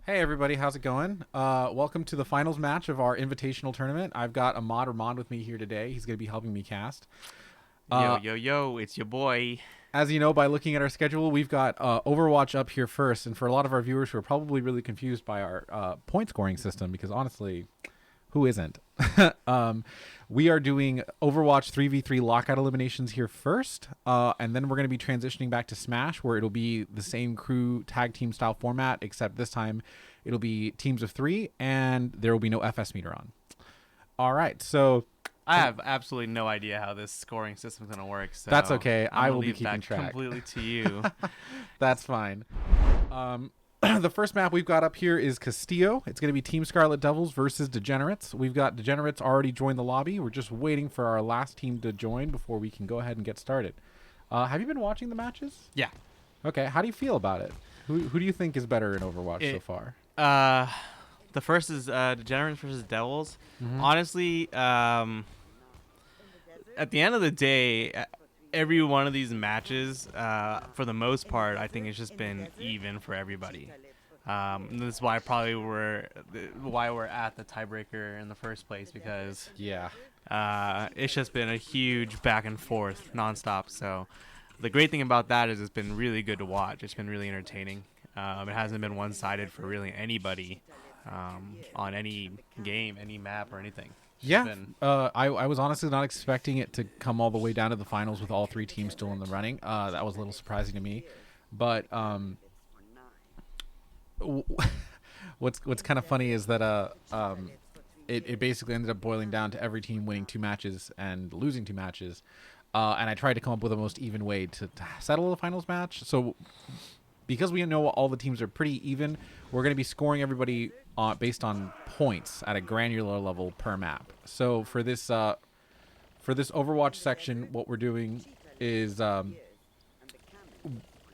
Hey everybody, how's it going? Welcome to the finals match of our invitational tournament. I've got Ahmad Rahman with me here today. He's going to be helping me cast. Yo, Uh, yo, yo, it's your boy. as you know, by looking at our schedule, we've got Overwatch up here first. And for a lot of our viewers who are probably really confused by our point scoring system, because honestly, who isn't? um, we are doing Overwatch 3v3 lockout eliminations here first, and then we're going to be transitioning back to Smash, where it'll be the same crew tag team style format, except this time it'll be teams of three, and there will be no FS meter on. All right, so I have absolutely no idea how this scoring system's gonna work, that's so okay. I'm I gonna will be leave keeping that track. completely to you. That's fine. The first map we've got up here is Castillo. It's going to be Team Scarlet Devils versus Degenerates. We've got Degenerates already joined the lobby. We're just waiting for our last team to join before we can go ahead and get started. Have you been watching the matches? Yeah. Okay, how do you feel about it? Who do you think is better in Overwatch so far? Uh, the first is Degenerates versus Devils. Mm-hmm. Honestly, at the end of the day, every one of these matches, for the most part, I think it's just been even for everybody. This is why why we're at the tiebreaker in the first place, because Yeah. it's just been a huge back and forth nonstop. So the great thing about that is it's been really good to watch. It's been really entertaining. It hasn't been one-sided for really anybody on any game, any map, or anything. Yeah, I was honestly not expecting it to come all the way down to the finals with all three teams still in the running. That was a little surprising to me, but what's kind of funny is that it basically ended up boiling down to every team winning two matches and losing two matches, and I tried to come up with the most even way to settle the finals match. So because we know all the teams are pretty even, we're going to be scoring everybody based on points at a granular level per map. So for this Overwatch section, what we're doing is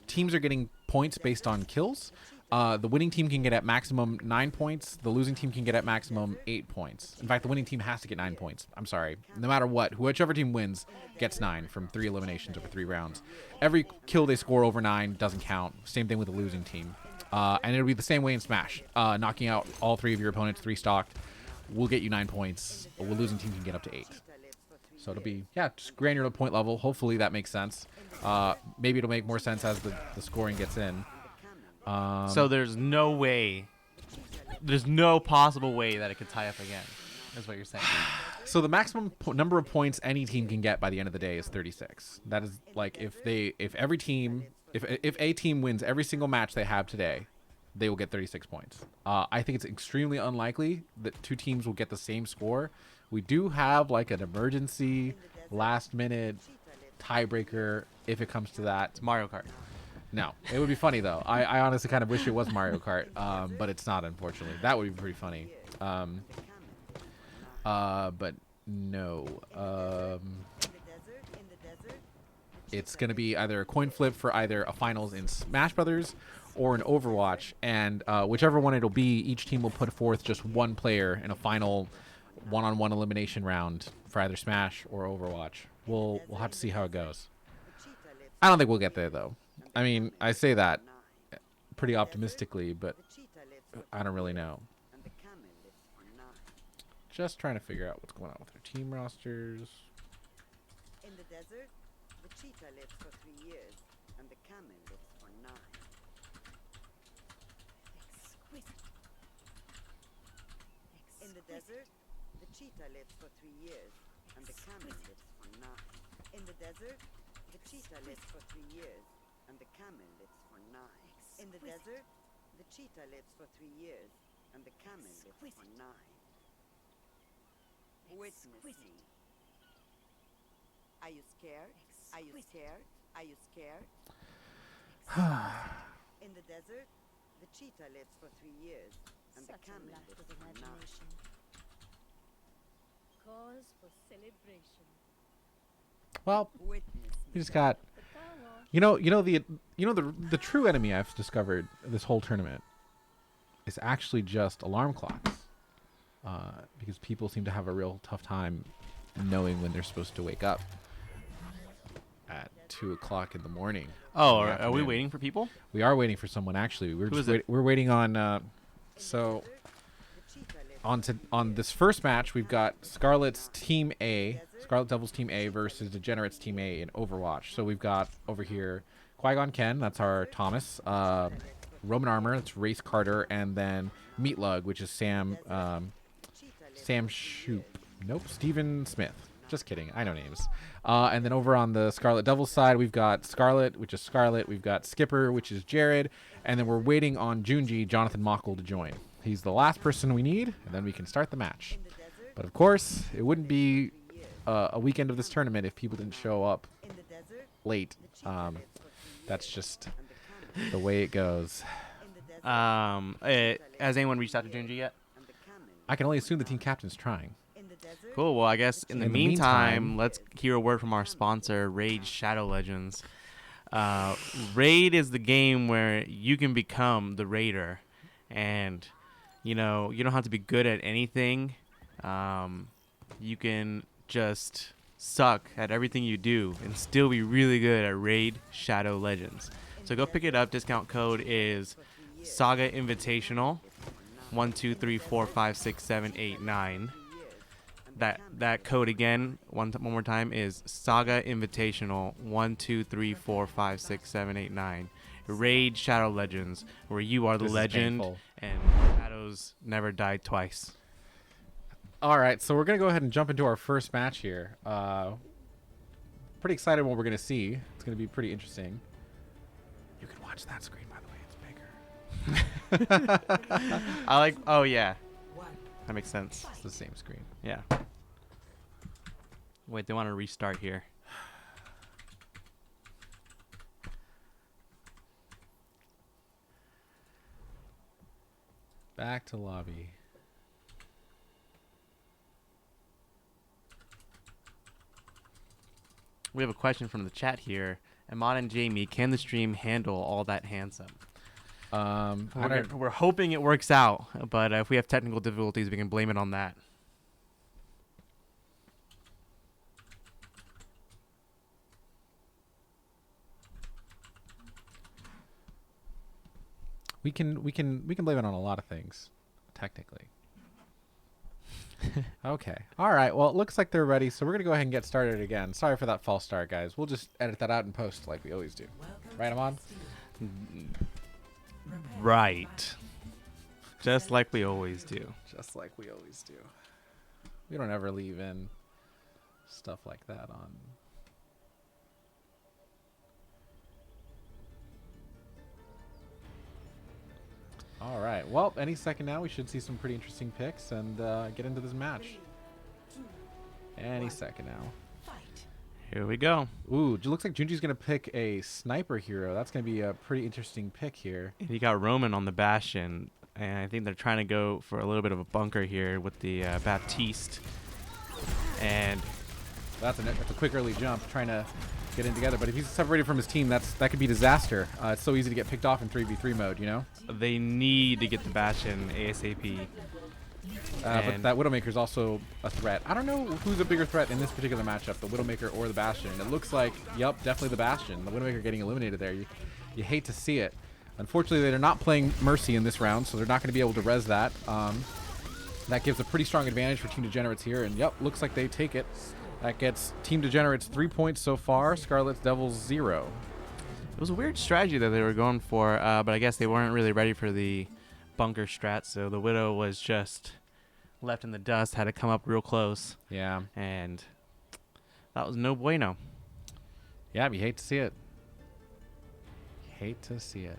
teams are getting points based on kills. The winning team can get at maximum 9 points. The losing team can get at maximum 8 points. In fact, the winning team has to get 9 points. I'm sorry. No matter what, whichever team wins gets 9 from 3 eliminations over 3 rounds. Every kill they score over 9 doesn't count. Same thing with the losing team. And it'll be the same way in Smash. Knocking out all 3 of your opponents 3 stocked will get you 9 points. The losing team can get up to 8. So it'll be, yeah, just granular point level. Hopefully that makes sense. Maybe it'll make more sense as the scoring gets in. So there's no possible way that it could tie up again. Is what you're saying. So the maximum number of points any team can get by the end of the day is 36. That is like if a team wins every single match they have today, they will get 36 points. I think it's extremely unlikely that two teams will get the same score. We do have like an emergency last minute tiebreaker if it comes to that. It's Mario Kart. No, it would be funny though. I honestly kind of wish it was Mario Kart, but it's not, unfortunately. That would be pretty funny. But no. It's going to be either a coin flip for either a finals in Smash Brothers or an Overwatch, and whichever one it'll be, each team will put forth just one player in a final one-on-one elimination round for either Smash or Overwatch. We'll have to see how it goes. I don't think we'll get there though. I mean, I say that pretty optimistically, but I don't really know. Just trying to figure out what's going on with their team rosters. In the desert, the cheetah lives for 3 years, and the camel lives for 9. Exquisite. In the desert, the cheetah lives for 3 years, and the camel lives for 9. In the desert, the cheetah lives for 3 years, and the camel lives for 9. In the desert, the cheetah lives for 3 years, and the camel lives for 9. Witness me. Are you scared? Are you scared? Are you scared? In the desert, the cheetah lives for 3 years, and the camel lives for 9. Cause for celebration. Well, Witness we me. just got, the true enemy I've discovered this whole tournament is actually just alarm clocks. Because people seem to have a real tough time knowing when they're supposed to wake up at 2 o'clock in the morning. Oh, in the are we afternoon. waiting for people? We are waiting for someone. Actually, Who is it? we're waiting on So on this first match, we've got Scarlet's Team A, Scarlet Devils Team A versus Degenerates Team A in Overwatch. So we've got over here Qui-Gon Ken, that's our Thomas, Roman Armor, that's Race Carter, and then Meatlug, which is Sam Shoop. Nope, Steven Smith. Just kidding. I know names. And then over on the Scarlet Devils side, we've got Scarlet, which is Scarlet. We've got Skipper, which is Jared. And then we're waiting on Junji, Jonathan Mockle, to join. He's the last person we need, and then we can start the match. But of course, it wouldn't be a weekend of this tournament if people didn't show up late. That's just the way it goes. Has anyone reached out to Junji yet? I can only assume the team captain's trying. Cool. Well, I guess in the meantime, let's hear a word from our sponsor, Raid Shadow Legends. Raid is the game where you can become the raider, and you know you don't have to be good at anything. You can just suck at everything you do and still be really good at Raid Shadow Legends. So go pick it up. Discount code is Saga Invitational 1 2 3 4 5 6 7 8 9. That code again, one more time, is Saga Invitational 1 2 3 4 5 6 7 8 9. Raid Shadow Legends, where you are the legend and shadows never die twice. All right, so we're gonna go ahead and jump into our first match here. Pretty excited what we're gonna see. It's gonna be pretty interesting. You can watch that screen, by the way. It's bigger. I like. Oh yeah, that makes sense. It's the same screen. Yeah. Wait, they want to restart here. Back to lobby. We have a question from the chat here. Ahmad and Jamie, can the stream handle all that handsome? We're hoping it works out, but if we have technical difficulties, we can blame it on that. We can blame it on a lot of things, technically. Okay. All right. Well, it looks like they're ready, so we're gonna go ahead and get started again. Sorry for that false start, guys. We'll just edit that out and post like we always do. Right, Ahmad? Right. Just like we always do. Just like we always do. We don't ever leave in stuff like that on. All right. Well, any second now, we should see some pretty interesting picks and get into this match. Any second now. Here we go. Ooh, it looks like Junji's going to pick a sniper hero. That's going to be a pretty interesting pick here. He got Roman on the Bastion, and I think they're trying to go for a little bit of a bunker here with the Baptiste. And that's a quick early jump, trying to get in together. But if he's separated from his team, that could be disaster. It's so easy to get picked off in 3v3 mode, you know? They need to get the Bastion ASAP. But that Widowmaker is also a threat. I don't know who's a bigger threat in this particular matchup, the Widowmaker or the Bastion. It looks like, yep, definitely the Bastion. The Widowmaker getting eliminated there. You hate to see it. Unfortunately, they're not playing Mercy in this round, so they're not going to be able to res that. That gives a pretty strong advantage for Team Degenerates here, and yep, looks like they take it. That gets Team Degenerates 3 points so far, Scarlet's Devils 0. It was a weird strategy that they were going for, but I guess they weren't really ready for the bunker strat, so the Widow was just left in the dust, had to come up real close. Yeah. And that was no bueno. Yeah, you hate to see it. Hate to see it.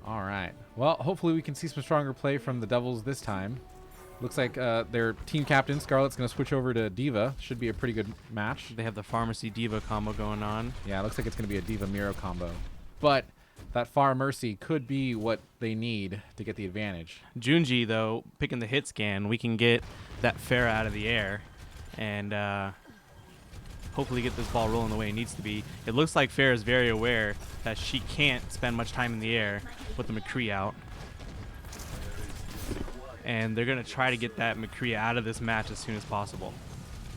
All right. Well, hopefully we can see some stronger play from the Devils this time. Looks like their team captain, Scarlet's going to switch over to Diva. Should be a pretty good match. They have the Pharmacy Diva combo going on. Yeah, it looks like it's going to be a Diva Miro combo. But that Far Mercy could be what they need to get the advantage. Junji, though, picking the hit scan, we can get that Pharah out of the air and hopefully get this ball rolling the way it needs to be. It looks like Pharah is very aware that she can't spend much time in the air with the McCree out. And they're going to try to get that McCree out of this match as soon as possible.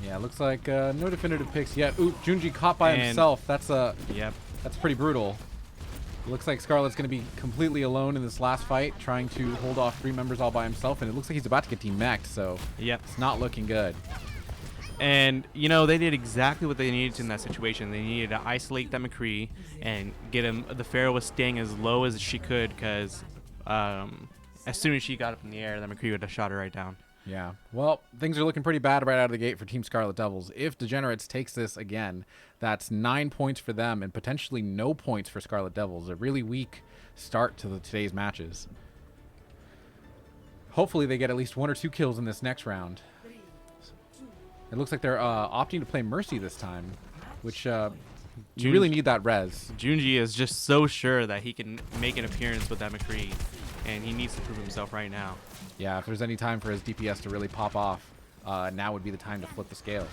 Yeah, looks like no definitive picks yet. Ooh, Junji caught by himself. That's yep. That's pretty brutal. Looks like Scarlet's going to be completely alone in this last fight, trying to hold off 3 members all by himself, and it looks like he's about to get team mech'd, so Yep. it's not looking good. And, you know, they did exactly what they needed to in that situation. They needed to isolate that McCree and get him. The Pharaoh was staying as low as she could because as soon as she got up in the air, the McCree would have shot her right down. Yeah, well, things are looking pretty bad right out of the gate for Team Scarlet Devils. If Degenerates takes this again, that's 9 points for them and potentially no points for Scarlet Devils. A really weak start to today's matches. Hopefully they get at least 1 or 2 kills in this next round. It looks like they're opting to play Mercy this time, which you really need that res. Junji is just so sure that he can make an appearance with that McCree, and he needs to prove himself right now. Yeah, if there's any time for his DPS to really pop off, now would be the time to flip the scales.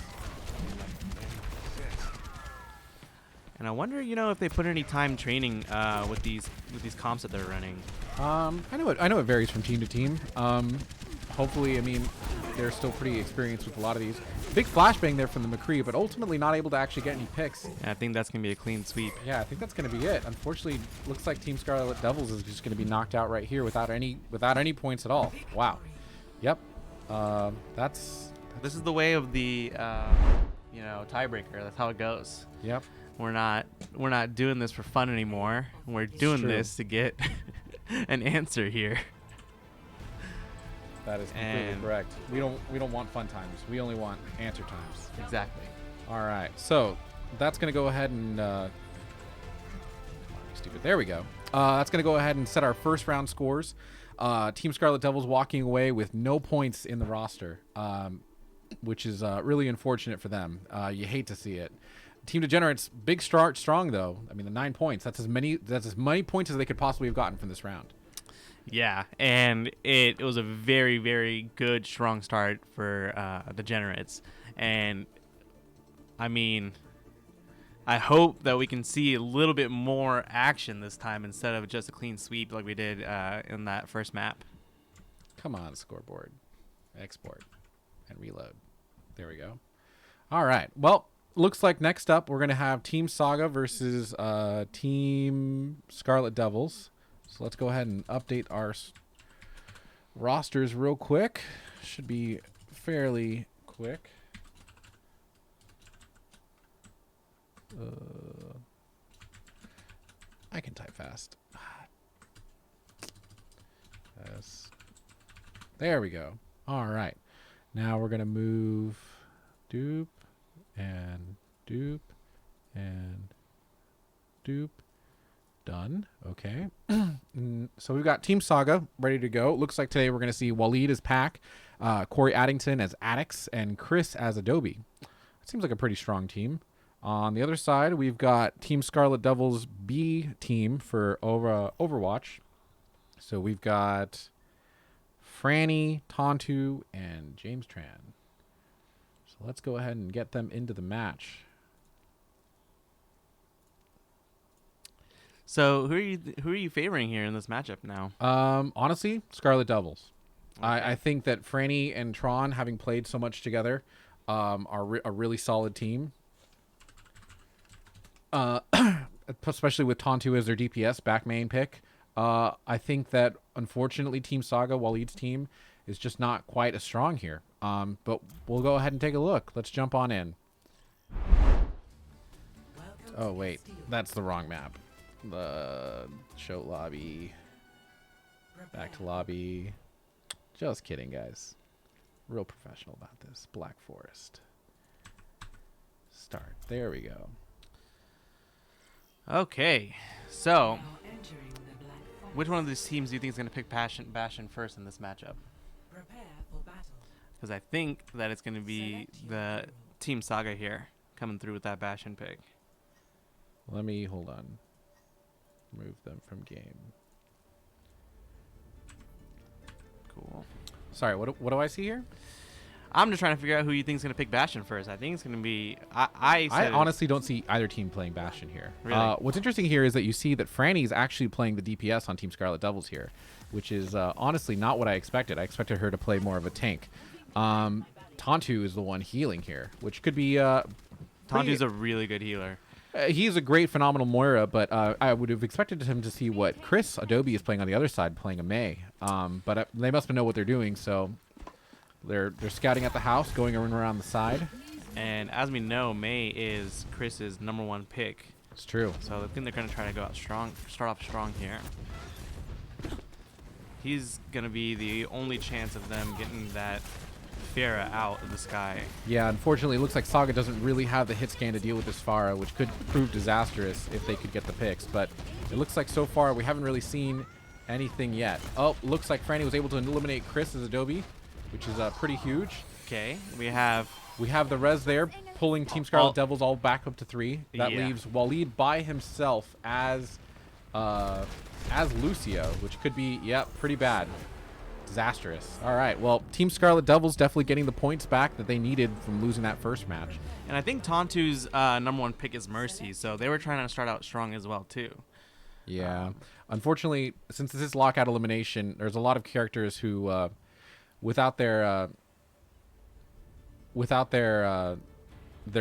And I wonder, you know, if they put any time training with these comps that they're running. I know it varies from team to team. Hopefully, I mean, they're still pretty experienced with a lot of these. Big flashbang there from the McCree, but ultimately not able to actually get any picks. And I think that's going to be a clean sweep. Yeah, I think that's going to be it. Unfortunately, looks like Team Scarlet Devils is just going to be knocked out right here without any points at all. Wow. Yep. That's This is the way of the, you know, tiebreaker. That's how it goes. Yep. We're not doing this for fun anymore. We're doing true. this to get an answer here. That is completely correct. We don't want fun times. We only want answer times. Exactly. All right. So that's going to go ahead and stupid. There we go. That's going to go ahead and set our first round scores. Team Scarlet Devils walking away with no points in the roster, which is really unfortunate for them. You hate to see it. Team Degenerates, big start, strong though. I mean, the 9 points. That's as many points as they could possibly have gotten from this round. Yeah, and it was a very, very good, strong start for the Degenerates. And, I mean, I hope that we can see a little bit more action this time instead of just a clean sweep like we did in that first map. Come on, scoreboard. Export and reload. There we go. All right. Well, looks like next up we're going to have Team Saga versus Team Scarlet Devils. So let's go ahead and update our rosters real quick. Should be fairly quick. I can type fast. Yes. There we go. All right. Now we're going to move dupe and dupe and dupe. Done. Okay. So we've got Team Saga ready to go. Looks like today we're going to see Waleed as Pack, Corey Addington as Addix, and Chris as Adobe. That seems like a pretty strong team. On the other side, we've got Team Scarlet Devils B team for Overwatch. So we've got Franny, Tontu, and James Tran. So let's go ahead and get them into the match. So who are you favoring here in this matchup now? Honestly, Scarlet Devils. Okay. I think that Franny and Tron, having played so much together, are a really solid team. Especially with Tontu as their DPS back main pick. I think that unfortunately Team Saga, Waleed's team, is just not quite as strong here. But we'll go ahead and take a look. Let's jump on in. Oh wait, that's the wrong map. The show lobby. Back to lobby. Just kidding, guys. Real professional about this. Black Forest. Start. There we go. Okay, so which one of these teams do you think is going to pick Bastion first in this matchup? Because I think that it's going to be the Team Saga here coming through with that Bastion pick. Let me hold on. Move them from game. Cool. Sorry, what do I see here? I'm just trying to figure out who you think is going to pick Bastion first. I think it's going to be... I honestly don't see either team playing Bastion here. Really? What's interesting here is that you see that Franny is actually playing the DPS on Team Scarlet Devils here, which is honestly not what I expected. I expected her to play more of a tank. Tontu is the one healing here, which could be... Tontu's a really good healer. He's a great, phenomenal Moira, but I would have expected him to see what Chris Adobe is playing on the other side, playing a Mei. But they must know what they're doing, so they're scouting at the house, going around the side. And as we know, Mei is Chris's #1 pick. It's true. So I think they're going to try to go out strong, start off strong here. He's going to be the only chance of them getting that Pharah out of the sky. Yeah, unfortunately, it looks like Saga doesn't really have the hit scan to deal with this Pharah, which could prove disastrous if they could get the picks. But it looks like so far we haven't really seen anything yet. Oh, looks like Franny was able to eliminate Chris as Adobe, which is pretty huge. Okay, we have the res there, pulling Team Scarlet Devils all back up to 3. That Yeah. leaves Waleed by himself as Lucio, which could be, pretty bad. Disastrous. All right, well, Team Scarlet Devils definitely getting the points back that they needed from losing that first match. And I think Tontu's #1 pick is Mercy, so they were trying to start out strong as well too. Yeah. Unfortunately, since this is lockout elimination, there's a lot of characters who, without their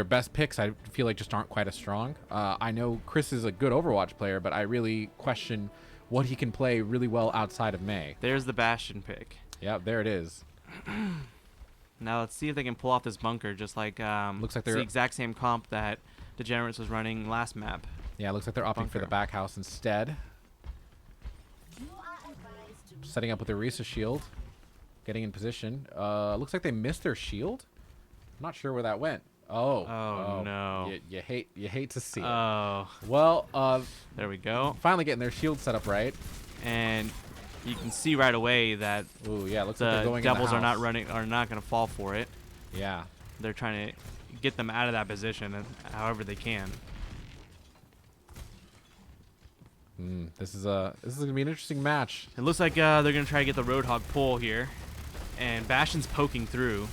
best picks, I feel like just aren't quite as strong. I know Chris is a good Overwatch player, but I really question what he can play really well outside of Mei. There's the Bastion pick. Yeah, there it is. Now let's see if they can pull off this bunker, just like Looks like it's the they're- exact same comp that Degenerates was running last map. Yeah, it looks like they're opting for the Bunker. back house instead. Setting up with the Orisa shield. Getting in position. Looks like they missed their shield. I'm not sure where that went. Oh no. You hate to see it. Oh, Well, there we go. finally getting their shield set up right. And you can see right away that Ooh, yeah, looks like they're the going Devils in the are not house. going to fall for it. Yeah. They're trying to get them out of that position however they can. This is gonna be an interesting match. It looks like they're going to try to get the Roadhog pull here. And Bastion's poking through.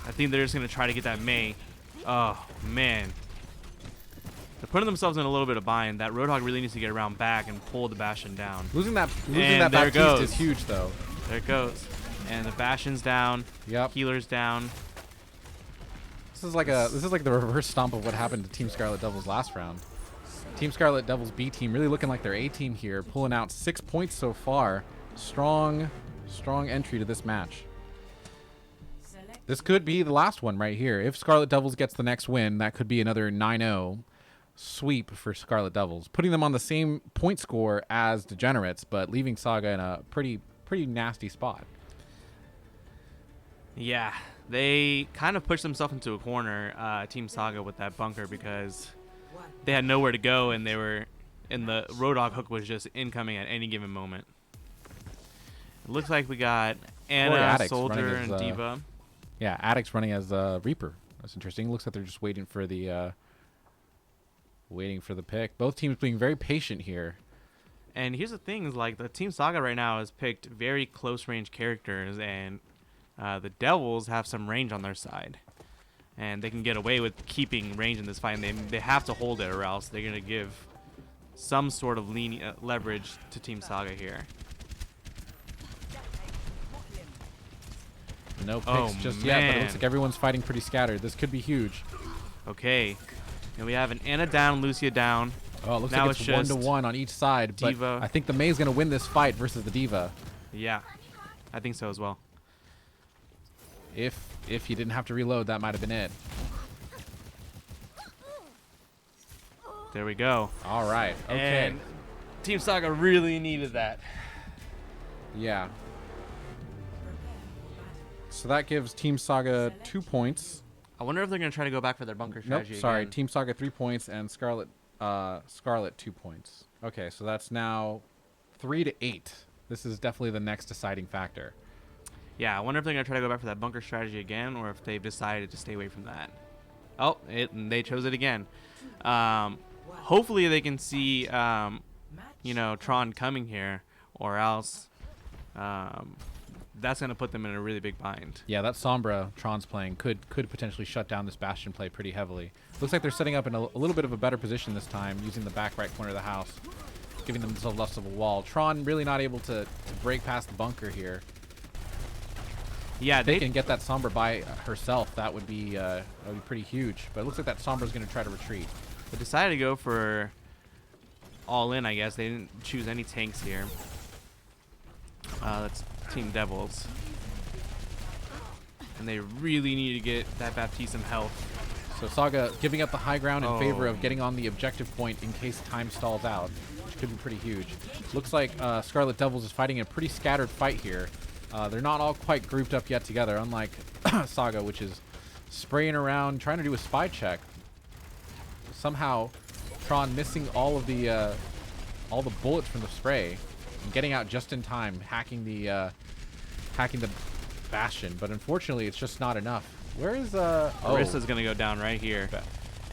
I think they're just going to try to get that Mei. Oh, man. They're putting themselves in a little bit of bind. That Roadhog really needs to get around back and pull the Bastion down. Losing that there Baptiste goes. is huge, though. There it goes. And the Bastion's down. Yep. Healer's down. This is like the reverse stomp of what happened to Team Scarlet Devils last round. Team Scarlet Devils B team really looking like their A team here, pulling out 6 points so far. Strong entry to this match. This could be the last one right here. If Scarlet Devils gets the next win, that could be another 9-0 sweep for Scarlet Devils, putting them on the same point score as Degenerates, but leaving Saga in a pretty nasty spot. Yeah, they kind of pushed themselves into a corner, Team Saga, with that bunker because they had nowhere to go, and the Roadhog hook was just incoming at any given moment. It looks like we got Anna, Addicts Soldier, running as, and Diva. Yeah, Addicts running as Reaper. That's interesting. Looks like they're just waiting for the pick. Both teams being very patient here. And here's the thing: is like the Team Saga right now has picked very close range characters, and the Devils have some range on their side, and they can get away with keeping range in this fight. And they have to hold it, or else they're gonna give some sort of leverage to Team Saga here. No picks Oh, just yet, but it looks man. like everyone's fighting pretty scattered. This could be huge. Okay, and we have an Anna down, Lucia down. Oh, it looks Now like it's it's 1-1 on each side, but Diva. I think the Mei's going to win this fight versus the Diva. Yeah, I think so as well. If you didn't have to reload, that might have been it. There we go. All right. Okay. And Team Saga really needed that. Yeah. So that gives Team Saga 2 points. I wonder if they're gonna try to go back for their bunker Nope, strategy. sorry. again. Team Saga 3 points and Scarlet 2 points. Okay, so that's now 3-8. This is definitely the next deciding factor. Yeah, I wonder if they're gonna try to go back for that bunker strategy again, or if they've decided to stay away from that. Oh, they chose it again. Hopefully they can see, Tron coming here, or else that's gonna put them in a really big bind. Yeah, that Sombra Tron's playing could potentially shut down this Bastion play pretty heavily. Looks like they're setting up in a little bit of a better position this time, using the back right corner of the house, giving themselves less of a wall. Tron really not able to break past the bunker here. Yeah, If they they can get that Sombra by herself, that would be pretty huge. But it looks like that Sombra's going to try to retreat. decided to go for all in, I guess. They didn't choose any tanks here. That's Team Devils. And they really need to get that Baptiste some health. So Saga giving up the high ground in favor Oh. of getting on the objective point in case time stalls out, which could be pretty huge. Looks like Scarlet Devils is fighting a pretty scattered fight here. They're not all quite grouped up yet together, unlike Saga, which is spraying around, trying to do a spy check. Somehow, Tron missing all the bullets from the spray and getting out just in time, hacking the Bastion. But unfortunately, it's just not enough. Where is Marissa's going to go down right here.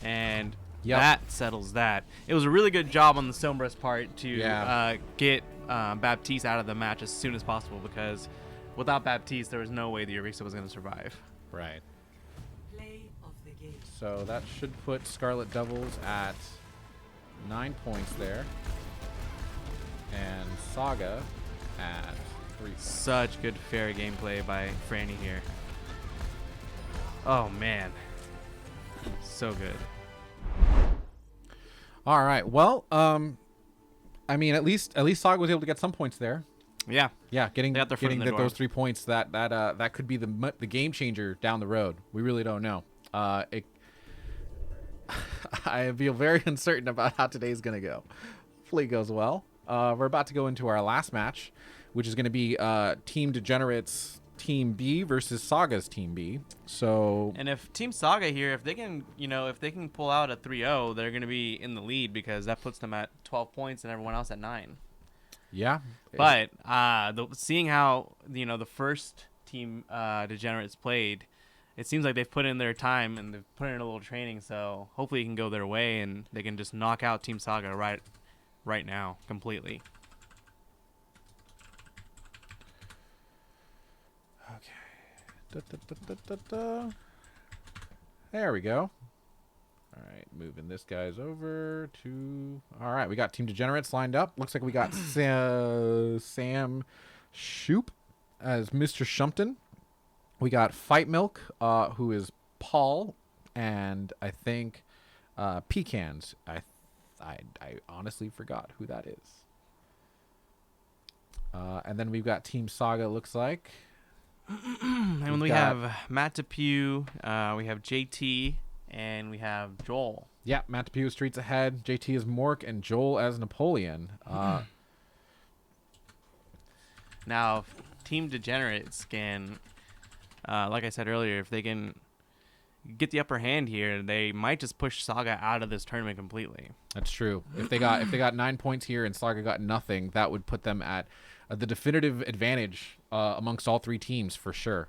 And Yep. that settles that. It was a really good job on the Sombra's part to Yeah. get Baptiste out of the match as soon as possible, because without Baptiste, there was no way the Orisa was going to survive. Right. So that should put Scarlet Devils at 9 points there. And Saga at 3 points. Such good fair gameplay by Franny here. Oh, man. So good. All right. Well, I mean, at least Saga was able to get some points there. Yeah. Yeah, getting They got their foot in the door. those 3 points that could be the game changer down the road. We really don't know. I feel very uncertain about how today's gonna go. Hopefully it goes well. We're about to go into our last match, which is going to be Team Degenerates Team B versus Saga's Team B. So And if Team Saga here, if they can pull out a 3-0, they're going to be in the lead, because that puts them at 12 points and everyone else at 9. yeah, But seeing how the first Team Degenerates played, it seems like they've put in their time and they've put in a little training. So hopefully it can go their way and they can just knock out Team Saga right now completely. There we go. All right, moving this guy's over to. All right, we got Team Degenerates lined up. Looks like we got Sam Shoop as Mr. Shumpton. We got Fight Milk, who is Paul, and I think Pecans. I honestly forgot who that is. And then we've got Team Saga. Looks like. And we have Matt Depew, we have JT, and we have Joel. Yeah, Matt Depew Streets Ahead. JT is Mork, and Joel as Napoleon. Now, if Team Degenerates can, like I said earlier, if they can get the upper hand here, they might just push Saga out of this tournament completely. That's true. If they got 9 points here and Saga got nothing, that would put them at the definitive advantage amongst all 3 teams for sure.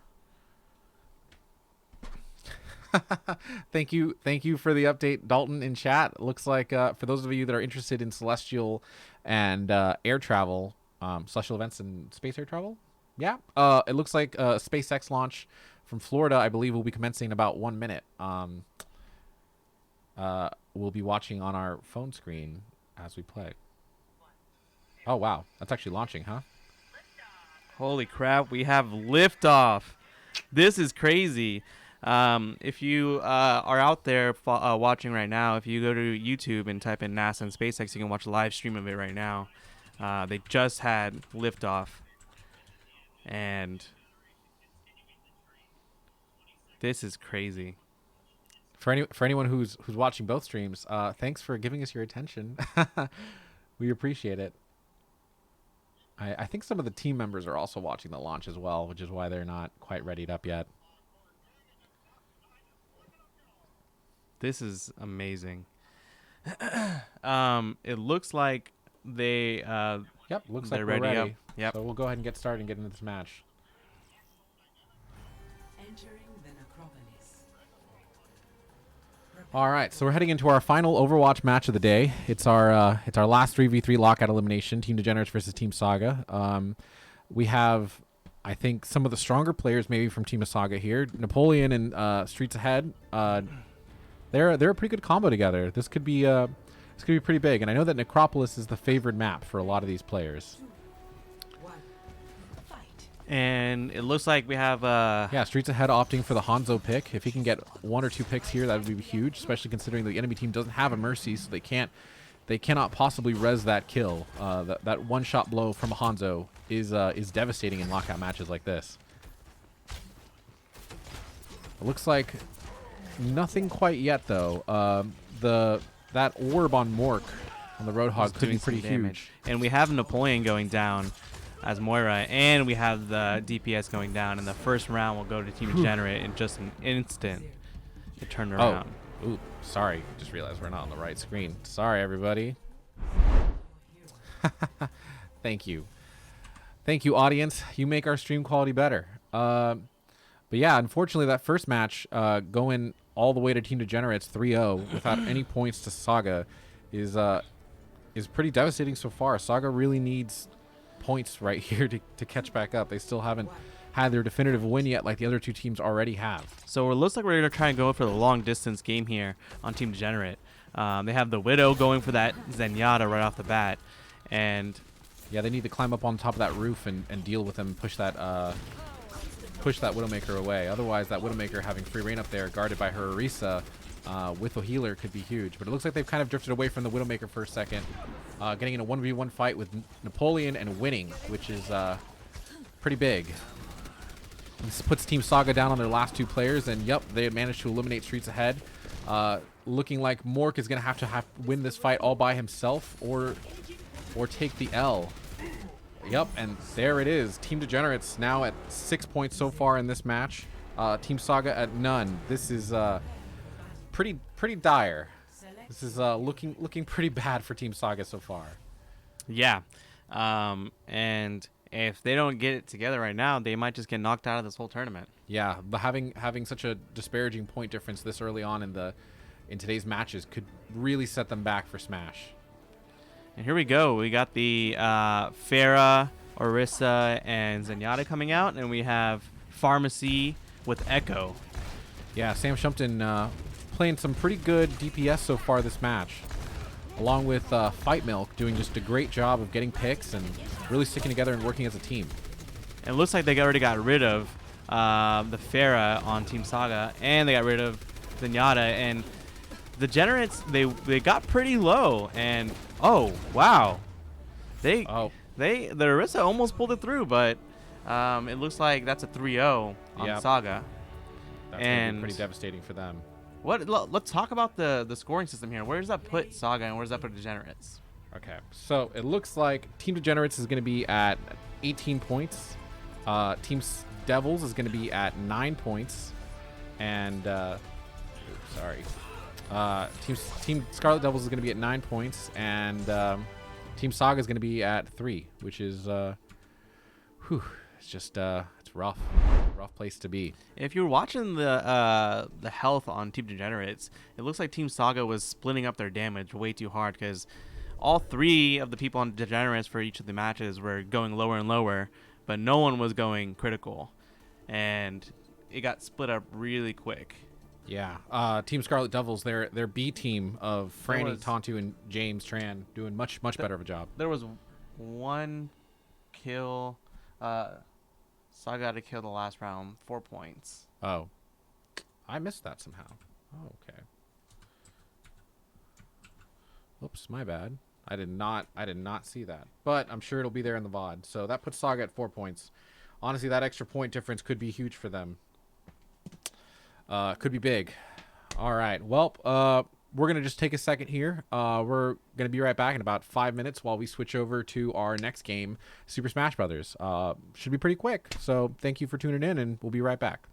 Thank you for the update, Dalton, in chat. Looks like for those of you that are interested in celestial and air travel, celestial events and space air travel, yeah, it looks like a SpaceX launch from Florida, I believe, will be commencing in about 1 minute. We'll be watching on our phone screen as we play. Oh wow, that's actually launching, huh? Holy crap, we have liftoff. This is crazy. If you are out there watching right now, if you go to YouTube and type in NASA and SpaceX, you can watch a live stream of it right now. They just had liftoff. And this is crazy. For anyone who's watching both streams, thanks for giving us your attention. We appreciate it. I think some of the team members are also watching the launch as well, which is why they're not quite readied up yet. This is amazing. It looks like they Yep, looks they're like we're ready ready. up. Yep. So we'll go ahead and get started and get into this match. Entering the necropolis. All right, so we're heading into our final Overwatch match of the day. It's our last 3v3 lockout elimination, Team Degenerates versus Team Saga. We have, I think, some of the stronger players maybe from Team Saga here. Napoleon and Streets Ahead. They're a pretty good combo together. This could be pretty big, and I know that Necropolis is the favored map for a lot of these players. One. Fight. And it looks like we have Yeah, Streets Ahead opting for the Hanzo pick. If he can get 1 or 2 picks here, that would be huge, especially considering the enemy team doesn't have a Mercy, so they cannot possibly res that kill. That one-shot blow from a Hanzo is devastating in lockout matches like this. It looks like nothing quite yet, though. That orb on Mork on the Roadhog could be pretty huge. And we have Napoleon going down as Moira, and we have the DPS going down, and the first round will go to Team Degenerate in just an instant to turn around. Oh, ooh, sorry. Just realized we're not on the right screen. Sorry, everybody. Thank you. Thank you, audience. You make our stream quality better. But yeah, unfortunately, that first match going all the way to Team Degenerates 3-0 without any points to Saga is pretty devastating so far. Saga really needs points right here to catch back up. They still haven't had their definitive win yet like the other two teams already have. So it looks like we're going to try and go for the long distance game here on Team Degenerate. They have the Widow going for that Zenyatta right off the bat. And yeah, they need to climb up on top of that roof and deal with them and push that Widowmaker away. Otherwise, that Widowmaker having free reign up there guarded by her Orisa with a healer could be huge. But it looks like they've kind of drifted away from the Widowmaker for a second. Getting in a 1v1 fight with Napoleon and winning, which is pretty big. This puts Team Saga down on their last 2 players, and yep, they had managed to eliminate Streets Ahead. Looking like Mork is going to have to win this fight all by himself or take the L. Yep, and there it is. Team Degenerates now at 6 points so far in this match. Team Saga at none. This is pretty dire. This is looking pretty bad for Team Saga so far. yeah, and if they don't get it together right now, they might just get knocked out of this whole tournament. Yeah, but having such a disparaging point difference this early on in today's matches could really set them back for Smash. And here we go. We got the Pharah, Orisa, and Zenyatta coming out, and we have Pharmacy with Echo. Yeah, Sam Shumpton playing some pretty good DPS so far this match, along with Fight Milk doing just a great job of getting picks and really sticking together and working as a team. And it looks like they already got rid of the Pharah on Team Saga, and they got rid of Zenyatta, and the Degenerates, they got pretty low, and oh wow, the Orisa almost pulled it through, but it looks like that's a 3-0 on Saga. That's gonna be pretty devastating for them. Let's talk about the scoring system here. Where does that put Saga, and where does that put Degenerates? Okay, so it looks like Team Degenerates is going to be at 18 points. Team Devils is going to be at 9 points, and Team Scarlet Devils is going to be at 9 points, and Team Saga is going to be at 3, which is, it's just it's rough place to be. If you're watching the health on Team Degenerates, it looks like Team Saga was splitting up their damage way too hard, because all 3 of the people on Degenerates for each of the matches were going lower and lower, but no one was going critical, and it got split up really quick. Yeah, Team Scarlet Devils, their B team of Franny, Tontu, and James Tran doing much better of a job. There was 1 kill. Saga got a kill the last round, 4 points. Oh, I missed that somehow. Oh, okay. Oops, my bad. I did not see that, but I'm sure it'll be there in the VOD. So that puts Saga at 4 points. Honestly, that extra point difference could be huge for them. Could be big. All right. Well, we're going to just take a second here. We're going to be right back in about 5 minutes while we switch over to our next game, Super Smash Brothers. Should be pretty quick. So thank you for tuning in, and we'll be right back.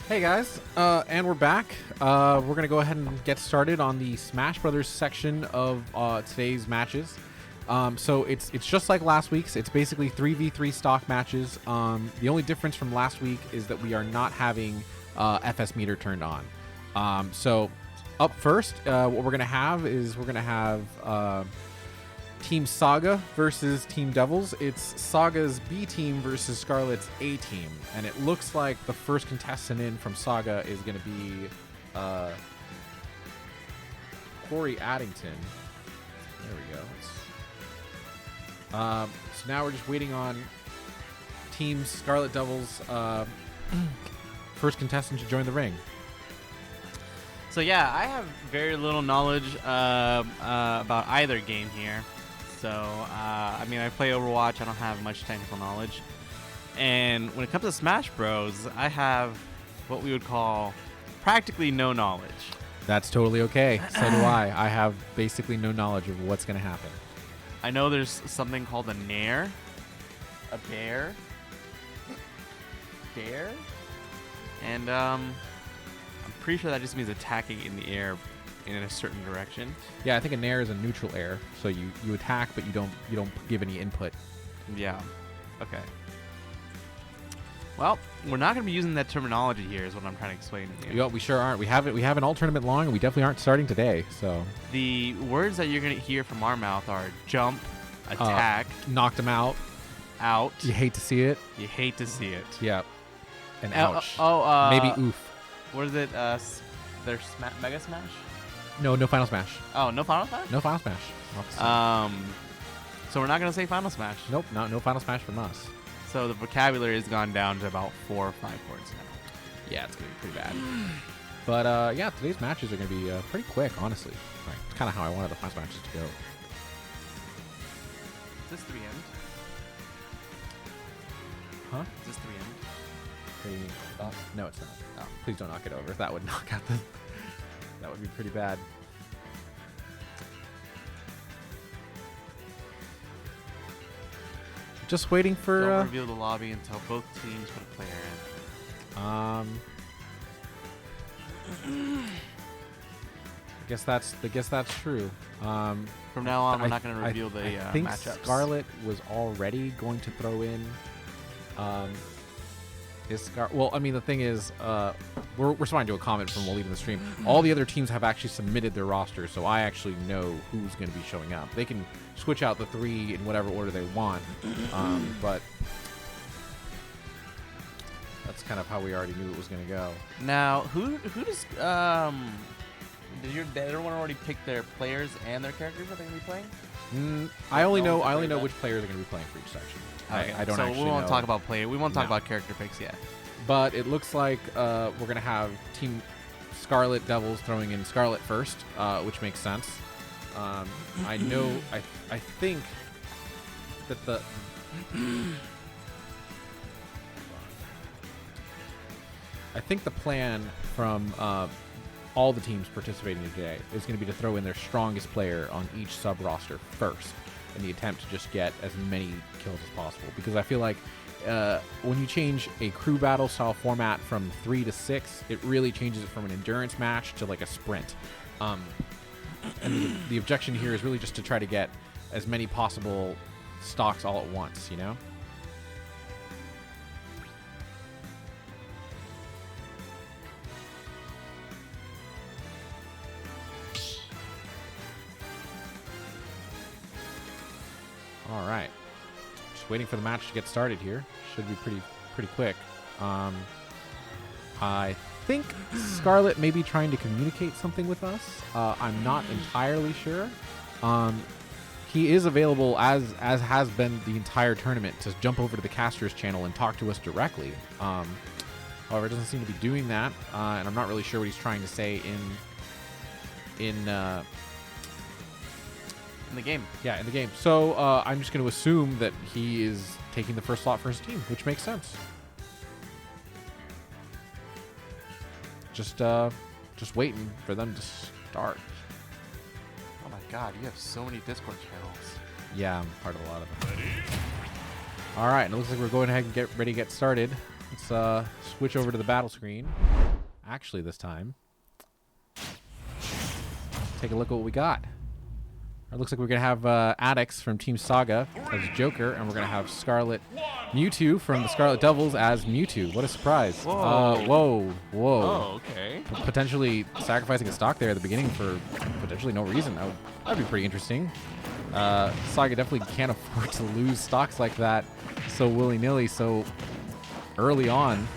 Hey guys, and we're back. We're gonna go ahead and get started on the Smash Brothers section of today's matches. So it's just like last week's. It's basically 3v3 stock matches. The only difference from last week is that we are not having FS meter turned on. So up first, what we're gonna have is Team Saga versus Team Devils. It's Saga's B team versus Scarlet's A team. And it looks like the first contestant in from Saga is going to be Corey Addington. There we go. So now we're just waiting on Team Scarlet Devils first contestant to join the ring. So yeah, I have very little knowledge about either game here. So I mean, I play Overwatch. I don't have much technical knowledge. And when it comes to Smash Bros, I have what we would call practically no knowledge. That's totally okay. So do I. I have basically no knowledge of what's going to happen. I know there's something called a nair, a bear, dare, and I'm pretty sure that just means attacking in the air in a certain direction. Yeah, I think a nair is a neutral air, so you attack, but you don't give any input. Yeah. Okay. Well, we're not going to be using that terminology here, is what I'm trying to explain to you. Yeah, we sure aren't. We have an all tournament long, and we definitely aren't starting today. So The words that you're going to hear from our mouth are jump, attack, knocked him out. out. You hate to see it. You hate to see it. Yeah. And ouch. Maybe oof. What is it? Their Mega Smash? No Final Smash. Oh, no Final Smash? No Final Smash. So we're not going to say Final Smash. Nope. No Final Smash from us. So the vocabulary has gone down to about 4 or 5 words now. Yeah, it's gonna be pretty bad. But yeah, today's matches are gonna be pretty quick, honestly. Like, it's kind of how I wanted the Final matches to go. Is this 3 end? Huh? Is this 3 end? No, it's not. Oh, please don't knock it over. That would knock out the. That would be pretty bad. Just waiting for. Don't reveal the lobby until both teams put a player in. I guess that's true. From now on, we're not going to reveal the I think matchups. Scarlet was already going to throw in. Well, I mean, the thing is, we're responding to a comment from while leaving the stream. All the other teams have actually submitted their rosters, so I actually know who's going to be showing up. They can switch out the 3 in whatever order they want, but that's kind of how we already knew it was going to go. Now, who does did everyone already pick their players and their characters that they're going to be playing? I only know which players are going to be playing for each section. Okay. I don't so actually we won't know. talk about player. We won't talk No. about character picks yet. But it looks like we're going to have Team Scarlet Devils throwing in Scarlet first, which makes sense. I know. I think that the. I think the plan from all the teams participating today is going to be to throw in their strongest player on each sub roster first, in the attempt to just get as many kills as possible. Because I feel like when you change a crew battle style format from 3 to 6, it really changes it from an endurance match to like a sprint. And the objection here is really just to try to get as many possible stocks all at once, you know? All right, just waiting for the match to get started here. Should be pretty quick. I think Scarlet may be trying to communicate something with us. I'm not entirely sure. He is available, as has been the entire tournament, to jump over to the casters channel and talk to us directly. However, it doesn't seem to be doing that, and I'm not really sure what he's trying to say in In the game. Yeah, in the game. So I'm just going to assume that he is taking the first slot for his team, which makes sense. Just waiting for them to start. Oh my God, you have so many Discord channels. Yeah, I'm part of a lot of them. All right, and it looks like we're going ahead and get ready to get started. Let's switch over to the battle screen. Actually, this time, take a look at what we got. It looks like we're going to have Addix from Team Saga as Joker, and we're going to have Scarlet Mewtwo from the Scarlet Devils as Mewtwo. What a surprise. Whoa. Whoa. Oh, okay. Potentially sacrificing a stock there at the beginning for potentially no reason. That'd be pretty interesting. Saga definitely can't afford to lose stocks like that so willy-nilly so early on.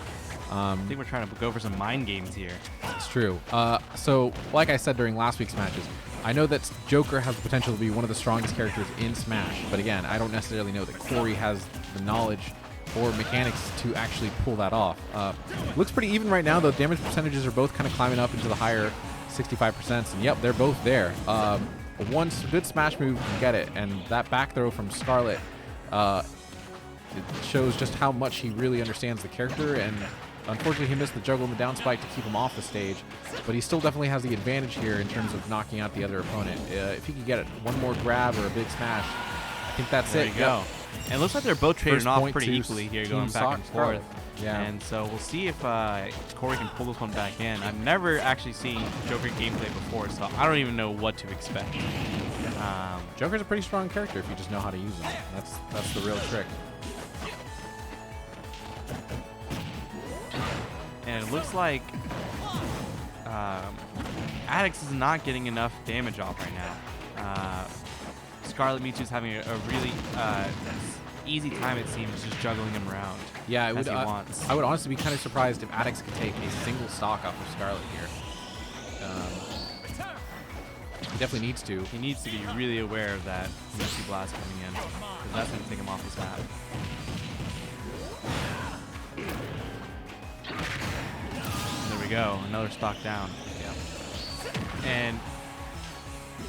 I think we're trying to go for some mind games here. It's That's true. So, like I said during last week's matches, I know that Joker has the potential to be one of the strongest characters in Smash, but again, I don't necessarily know that Corey has the knowledge or mechanics to actually pull that off. Looks pretty even right now, though. Damage percentages are both kind of climbing up into the higher 65%, and yep, they're both there. One good Smash move can get it, and that back throw from Scarlet it shows just how much he really understands the character, and unfortunately he missed the juggle and the down spike to keep him off the stage, but he still definitely has the advantage here in terms of knocking out the other opponent. If he could get it one more grab or a big smash, I think that's There it. you go. And it looks like they're both trading First off point pretty to equally here, Team going back and Scarlet. forth. Yeah. And so we'll see if Corey can pull this one back in. I've never actually seen Joker gameplay before, so I don't even know what to expect. Joker's a pretty strong character if you just know how to use him. That's the real trick. And it looks like Addix is not getting enough damage off right now. Scarlet Mewtwo's having a really easy time, it seems, just juggling him around. Yeah, as he wants. I would honestly be kind of surprised if Addix could take a single stock off of Scarlet here. He definitely needs to. He needs to be really aware of that Misty Blast coming in, because that's going to take him off his map. There we go, another stock down. Yeah. And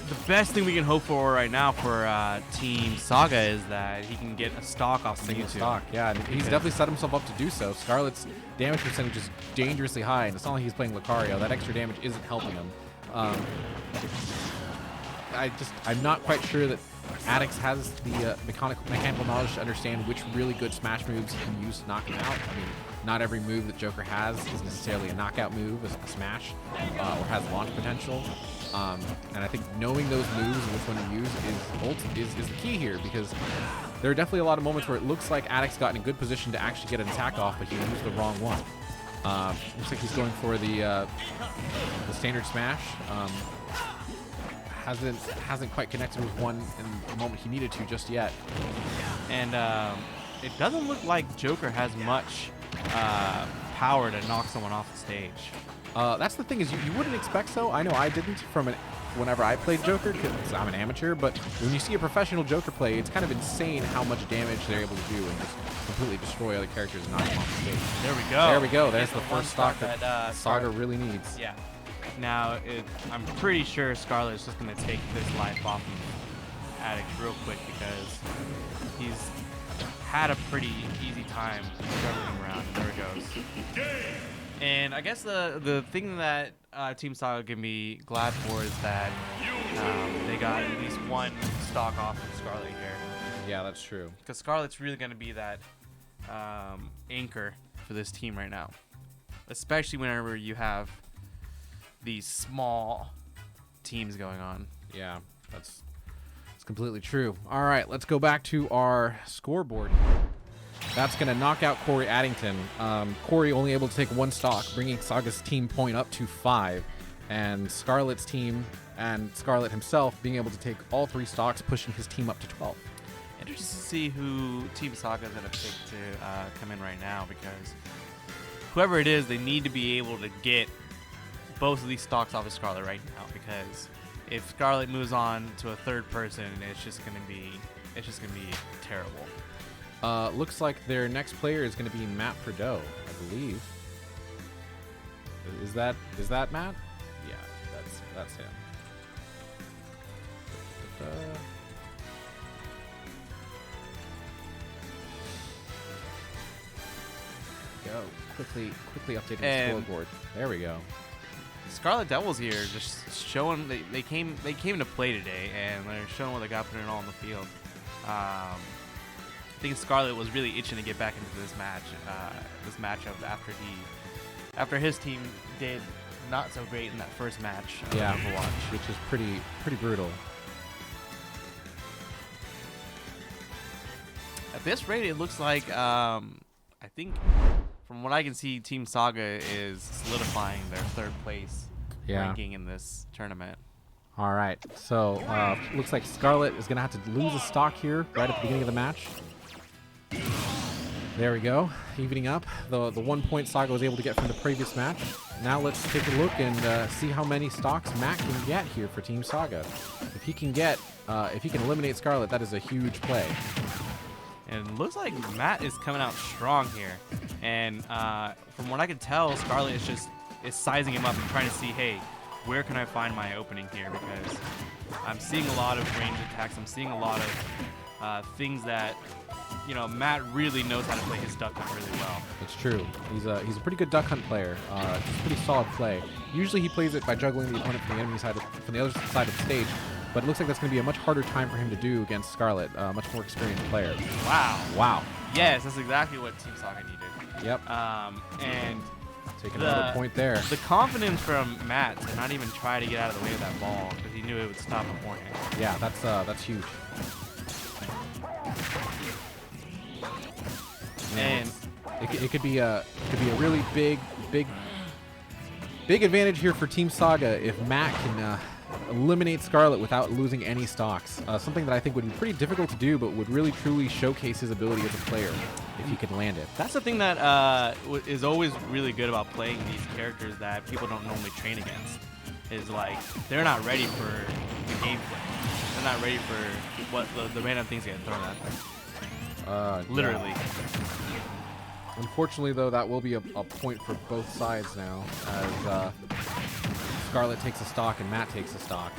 the best thing we can hope for right now for Team Saga is that he can get a stock off Single Mewtwo. stock, yeah. And he's definitely set himself up to do so. Scarlet's damage percentage is dangerously high, and it's not like he's playing Lucario. That extra damage isn't helping him. I'm not quite sure that Addix has the mechanical knowledge to understand which really good Smash moves he can use to knock him out. I mean, not every move that Joker has is necessarily a knockout move, a Smash, or has launch potential. And I think knowing those moves and which one to use is the key here, because there are definitely a lot of moments where it looks like Addix got in a good position to actually get an attack off, but he used the wrong one. Looks like he's going for the standard smash. Hasn't quite connected with one in the moment he needed to just yet. And it doesn't look like Joker has much power to knock someone off the stage. That's the thing, is you wouldn't expect so. I know I didn't whenever I played Joker, because I'm an amateur, but when you see a professional Joker play, it's kind of insane how much damage they're able to do and just completely destroy other characters and knock them off the stage. There we go. There we go. There's Gets the one first stock that Saga Scarlet really needs. Yeah. Now, I'm pretty sure Scarlet is just going to take this life off of Addix real quick, because he's had a pretty easy time juggling around. There it goes. And I guess the thing that Team Saga can be glad for is that they got at least one stock off of Scarlet here. Yeah, that's true. Because Scarlet's really going to be that anchor for this team right now. Especially whenever you have these small teams going on. Yeah, that's completely true. All right, let's go back to our scoreboard. That's going to knock out Corey Addington. Corey only able to take one stock, bringing Saga's team point up to 5. And Scarlet's team and Scarlet himself being able to take all 3 stocks, pushing his team up to 12. Interesting to see who Team Saga is going to pick to come in right now, because whoever it is, they need to be able to get both of these stocks off of Scarlet right now, because if Scarlet moves on to a third person, it's just going to be terrible. Looks like their next player is going to be Matt Prideaux, I believe. Is that Matt? Yeah, that's him. Go quickly updating the scoreboard. There we go. Scarlet Devils here just showing they came to play today, and they're showing what they got, putting it all on the field. I think Scarlet was really itching to get back into this matchup after his team did not so great in that first match. Yeah, Overwatch, which is pretty brutal. At this rate, it looks like I think from what I can see, Team Saga is solidifying their third place ranking in this tournament. All right, so looks like Scarlet is going to have to lose a stock here right at the beginning of the match. There we go, evening up the 1 point Saga was able to get from the previous match. Now let's take a look and see how many stocks Matt can get here for Team Saga. If he can eliminate Scarlet, that is a huge play. And it looks like Matt is coming out strong here. And from what I can tell, Scarlet is sizing him up and trying to see, hey, where can I find my opening here? Because I'm seeing a lot of range attacks. I'm seeing a lot of things that, Matt really knows how to play his duck hunt really well. It's true. He's a pretty good duck hunt player. It's a pretty solid play. Usually he plays it by juggling the opponent from the other side of the stage. But it looks like that's going to be a much harder time for him to do against Scarlet, a much more experienced player. Wow. Wow. Yes, that's exactly what Team Saga needed. Yep. And taking another point there. The confidence from Matt to not even try to get out of the way of that ball because he knew it would stop beforehand. Yeah, that's huge. And it could be a really big advantage here for Team Saga if Matt can eliminate Scarlet without losing any stocks. Something that I think would be pretty difficult to do, but would really truly showcase his ability as a player if he could land it. That's the thing that is always really good about playing these characters that people don't normally train against. Is like they're not ready for the gameplay. They're not ready for what the random things get thrown at them. Literally. Yeah. Unfortunately, though, that will be a point for both sides now, as Scarlet takes a stock and Matt takes a stock.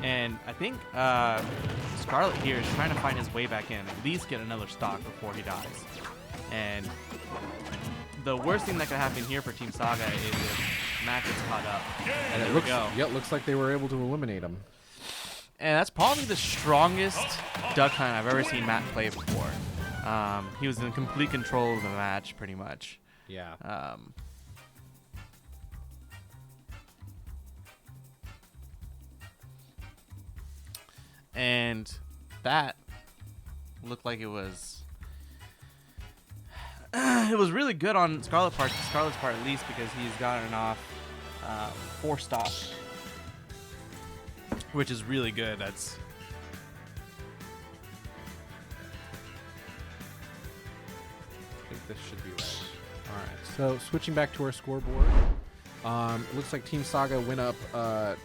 And I think Scarlet here is trying to find his way back in, at least get another stock before he dies. And the worst thing that could happen here for Team Saga is if Matt gets caught up. And there we go. Yeah, it looks like they were able to eliminate him. And that's probably the strongest duck hunt I've ever seen Matt play before. He was in complete control of the match, pretty much. Yeah. And that looked like it was it was really good on Scarlet's part at least, because he's gotten off 4 stops, which is really good. That's I think this should be right. All right. So switching back to our scoreboard, it looks like Team Saga went up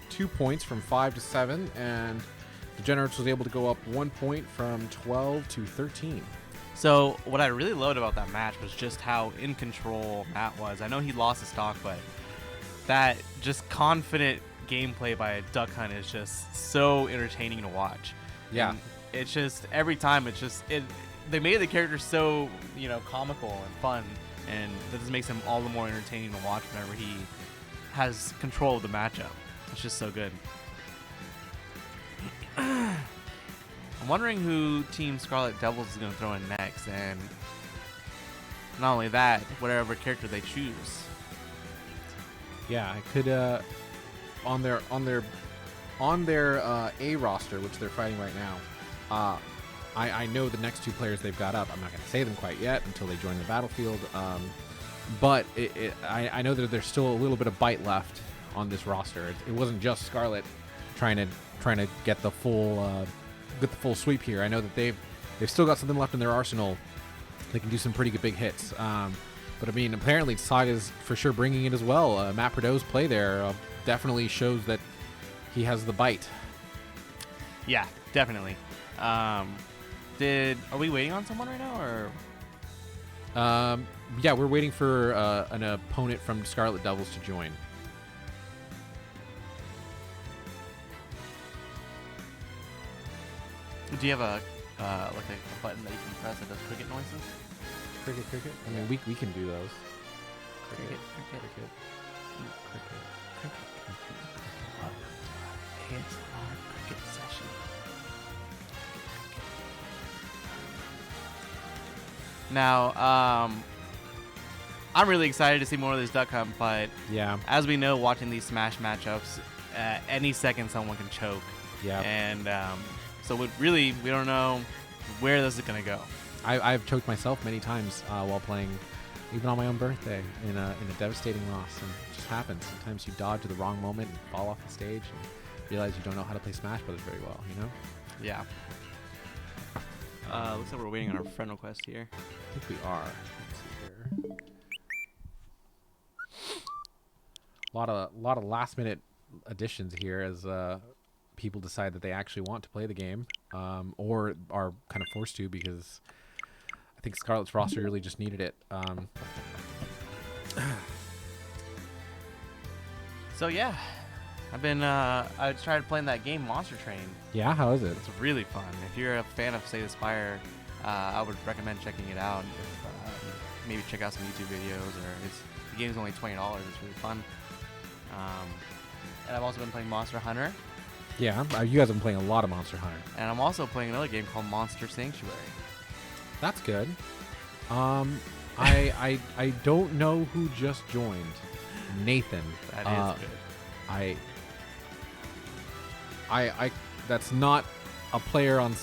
2 points from 5 to 7, and Degenerates was able to go up 1 point from 12 to 13. So what I really loved about that match was just how in control Matt was. I know he lost his stock, but that just confident gameplay by a duck hunt is just so entertaining to watch. Yeah. And it's just every time they made the character so, comical and fun, and that just makes him all the more entertaining to watch whenever he has control of the matchup. It's just so good. I'm wondering who Team Scarlet Devils is going to throw in next, and not only that, whatever character they choose. Yeah, it could on their A roster, which they're fighting right now. I know the next 2 players they've got up. I'm not going to say them quite yet until they join the battlefield. But I know that there's still a little bit of bite left on this roster. It wasn't just Scarlet trying to get the full sweep here. I know that they've still got something left in their arsenal. They can do some pretty good big hits. But I mean, apparently Saga's for sure bringing it as well. Matt Prideaux's play there definitely shows that he has the bite. Yeah, definitely. Are we waiting on someone right now, or? Yeah, we're waiting for an opponent from Scarlet Devils to join. Do you have a button that you can press that does cricket noises? Cricket. I mean, we can do those. Cricket. ASMR cricket session. Now, I'm really excited to see more of this duck hunt, but Yeah. as we know, watching these Smash matchups, any second someone can choke. Yeah. And so we don't know where this is going to go. I've choked myself many times while playing, even on my own birthday, in a devastating loss. And it just happens. Sometimes you dodge at the wrong moment and fall off the stage and realize you don't know how to play Smash Brothers very well, Yeah. Looks like we're waiting on our friend request here. I think we are. Let's see here. lot of last minute additions here as people decide that they actually want to play the game, or are kind of forced to because I think Scarlet's roster really just needed it. So yeah, I tried playing that game Monster Train. Yeah, how is it? It's really fun. If you're a fan of Slay the Spire, I would recommend checking it out. If, maybe check out some YouTube videos, or the game's only $20. It's really fun. And I've also been playing Monster Hunter, Yeah, you guys have been playing a lot of Monster Hunter. and I'm also playing another game called Monster Sanctuary. That's good. I don't know who just joined. Nathan. That is good. I that's not a player on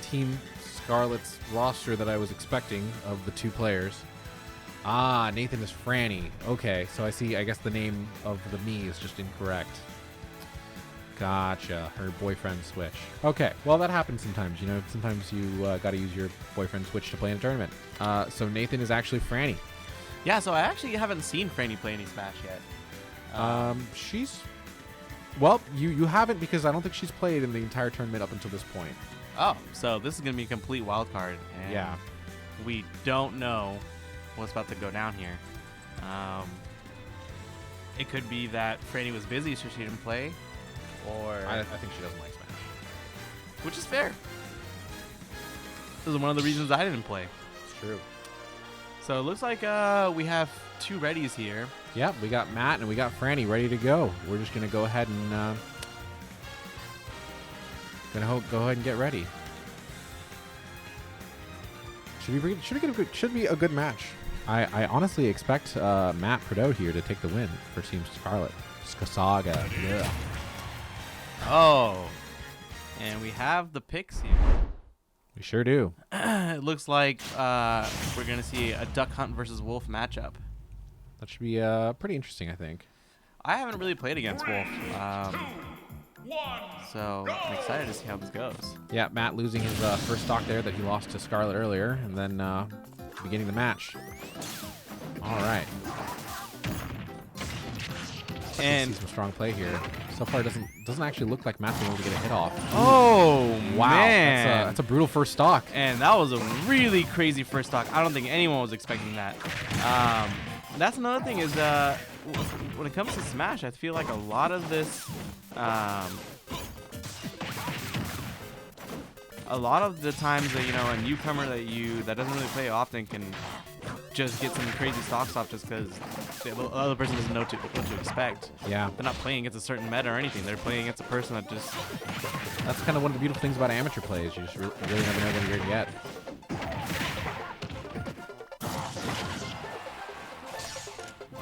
Team Scarlet's roster that I was expecting of the two players. Nathan is Franny. Okay, so I see. I guess the name of the me is just incorrect. Gotcha. Her boyfriend Switch. Okay, well that happens sometimes. You know, sometimes you got to use your boyfriend Switch to play in a tournament. So Nathan is actually Franny. Yeah, so I actually haven't seen Franny play any Smash yet. She's well, you haven't because I don't think she's played in the entire tournament up until this point. Oh, so this is gonna be a complete wild card. And Yeah. we don't know what's about to go down here. It could be that Franny was busy, so she didn't play, or I think she doesn't like Smash. which is fair. This is one of the reasons I didn't play. It's true. So it looks like we have two readies here. Yep, we got Matt and we got Franny ready to go. We're just gonna go ahead and go ahead and get ready. Should be a good match. I honestly expect Matt Prideaux here to take the win for Team Scarlet. Saga. Yeah. Oh, and we have the picks here. We sure do. It looks like we're gonna see a Duck Hunt versus Wolf matchup. That should be pretty interesting, I think. I haven't really played against Wolf, so I'm excited to see how this goes. Yeah, Matt losing his first stock there that he lost to Scarlet earlier, and then beginning the match. All right. And see some strong play here. So far, it doesn't actually look like Matt's been able to get a hit off. oh Wow, man, that's a brutal first stock. and that was a really crazy first stock. I don't think anyone was expecting that. That's another thing is when it comes to Smash, I feel like a lot of this, a lot of the times that a newcomer that doesn't really play often can just get some crazy stocks off just because the other person doesn't know what to expect. Yeah, They're not playing against a certain meta or anything. They're playing against a person that just. that's kind of one of the beautiful things about amateur play is you just really never know what you're gonna get.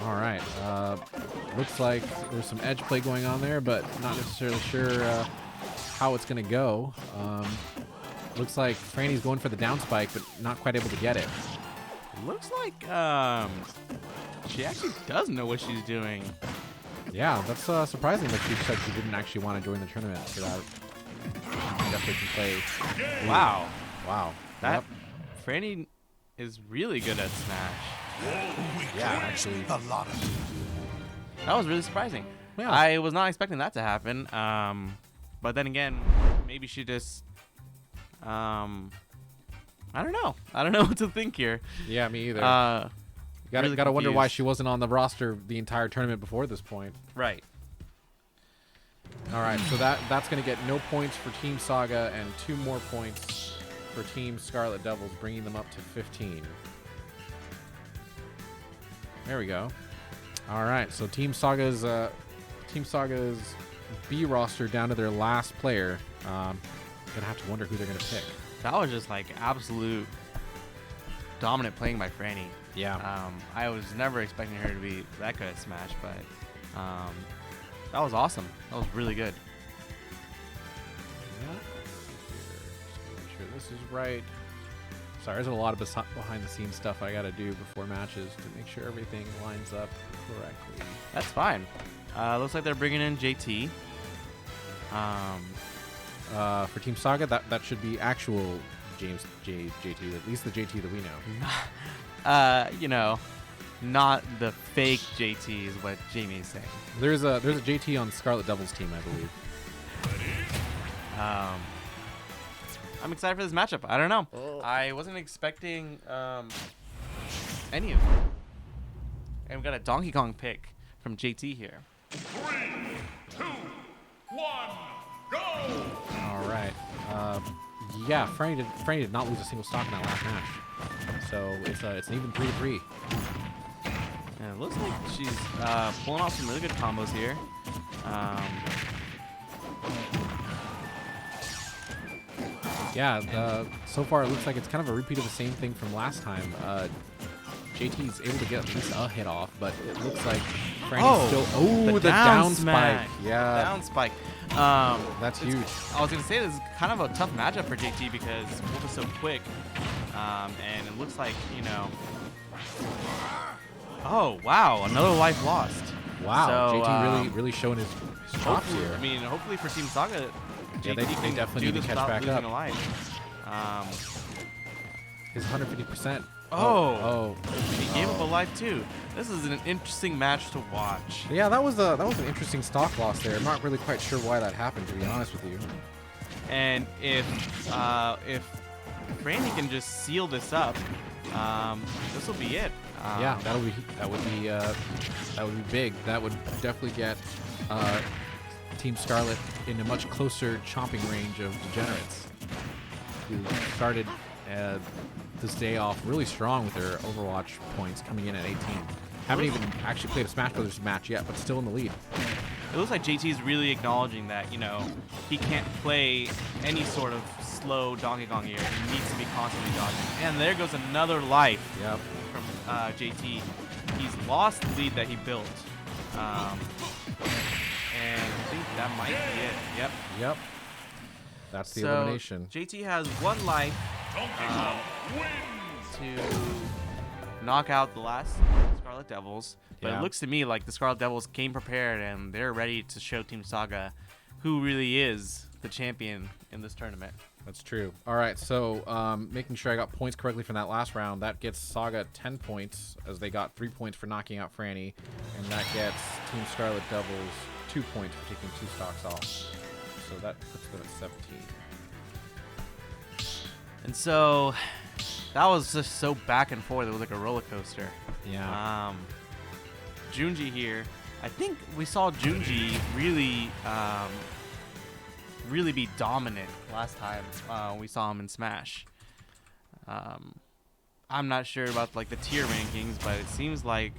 All right. Looks like there's some edge play going on there, but not necessarily sure how it's going to go. Looks like Franny's going for the down spike, but not quite able to get it. Looks like she actually does know what she's doing. Yeah, that's surprising that she said she didn't actually want to join the tournament for that. She definitely can play. Wow. Wow. That Yep. Franny is really good at Smash. Yeah, actually. That was really surprising. Yeah. I was not expecting that to happen. But then again, maybe she just I don't know. I don't know what to think here. Yeah, me either. Really gotta wonder why confused. she wasn't on the roster the entire tournament before this point. Right. All right, so that's going to get no points for Team Saga and 2 more points for Team Scarlet Devils, bringing them up to 15. There we go. All right, so Team Saga's B roster down to their last player. Gonna have to wonder who they're gonna pick. That was just like absolute dominant playing by Franny. Yeah. I was never expecting her to be that good at Smash, but that was awesome. That was really good. Yeah. Just gonna make sure this is right. Sorry, there's a lot of behind the scenes stuff I gotta do before matches to make sure everything lines up correctly. That's fine. Looks like they're bringing in JT. For Team Saga, that should be actual JT, at least the JT that we know. not the fake JT is what Jamie is saying. There's a JT on Scarlet Devil's team, I believe. I'm excited for this matchup. I don't know. I wasn't expecting any of it. And we got a Donkey Kong pick from JT here. 3, 2, 1, go! All right. Yeah, Franny did not lose a single stock in that last match. So it's an even 3-3. And it looks like she's pulling off some really good combos here. Yeah, so far it looks like it's kind of a repeat of the same thing from last time. JT's able to get at least a hit off, but it looks like Franny's still... Oh, the down spike. smack. Yeah. Down spike. That's huge. I was going to say this is kind of a tough matchup for JT because Wolf is so quick. And it looks like, you know... Oh, wow. Another life lost. Wow, So, JT really showing his chops Hopefully, here. I mean, hopefully for Team Saga, Yeah, JT they can definitely do need to this catch without back losing up. a life. His 150%. Oh. He gave up a life too. This is an interesting match to watch. Yeah, that was an interesting stock loss there. I'm not really quite sure why that happened, to be honest with you. And if Franny can just seal this up, this will be it. Yeah, that would be big. That would definitely get Team Scarlet in a much closer chomping range of degenerates, who started this day off really strong with their Overwatch points coming in at 18. Haven't even actually played a Smash Brothers match yet, but still in the lead. It looks like JT is really acknowledging that, you know, he can't play any sort of slow Donkey Kong here. He needs to be constantly dodging. And there goes another life from JT. He's lost the lead that he built. And I think that might be it. Yep. That's the So elimination. JT has one life to knock out the last Scarlet Devils. But Yeah. it looks to me like the Scarlet Devils came prepared and they're ready to show Team Saga who really is the champion in this tournament. That's true. All right, so making sure I got points correctly from that last round, that gets Saga 10 points, as they got 3 points for knocking out Franny, and that gets Team Scarlet Devils 2 points for taking 2 stocks off. So that puts them at 17. And so that was just so back and forth. It was like a roller coaster. Yeah. Junji here. I think we saw Junji really be dominant last time we saw him in Smash. I'm not sure about like the tier rankings, but it seems like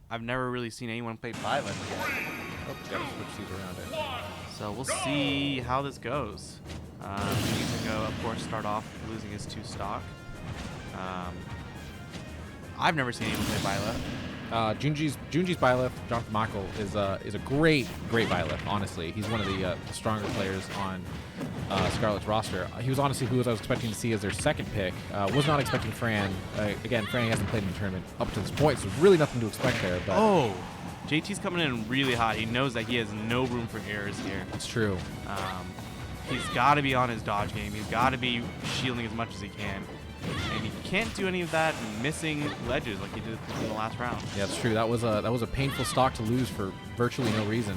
I've never really seen anyone play Violet yet. Oh, gotta switch these around. So we'll see how this goes. He's gonna go, of course, start off losing his 2 stock. I've never seen anyone play Violet. Junji's Byleth, Jonathan Michael, is a great Byleth, honestly. He's one of the stronger players on Scarlet's roster. He was honestly who I was expecting to see as their second pick. Was not expecting Fran. Again, Fran hasn't played in the tournament up to this point, so really nothing to expect there. But JT's coming in really hot. He knows that he has no room for errors here. It's true. He's got to be on his dodge game. He's got to be shielding as much as he can. And he can't do any of that missing ledges like he did in the last round. Yeah, it's true. That was a painful stock to lose for virtually no reason.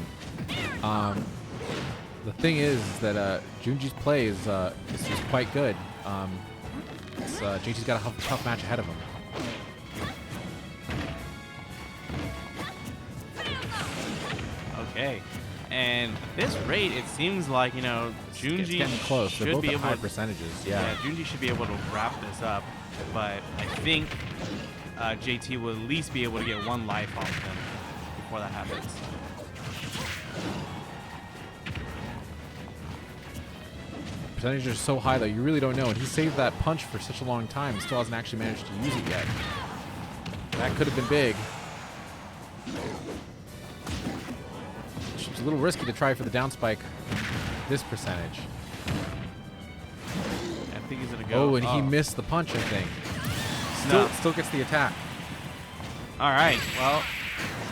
The thing is that Junji's play is quite good. JT's got a tough match ahead of him. Okay. And this rate, it seems like, you know, Junji It's getting close. They're should both be at able high to, percentages. yeah, Junji should be able to wrap this up. But I think JT will at least be able to get 1 life off him before that happens. Percentages are so high, though, you really don't know. And he saved that punch for such a long time and still hasn't actually managed to use it yet. That could have been big. It's a little risky to try for the down spike this percentage. I think he's going to go. Oh, and he missed the punch, I think. Still gets the attack. All right. Well,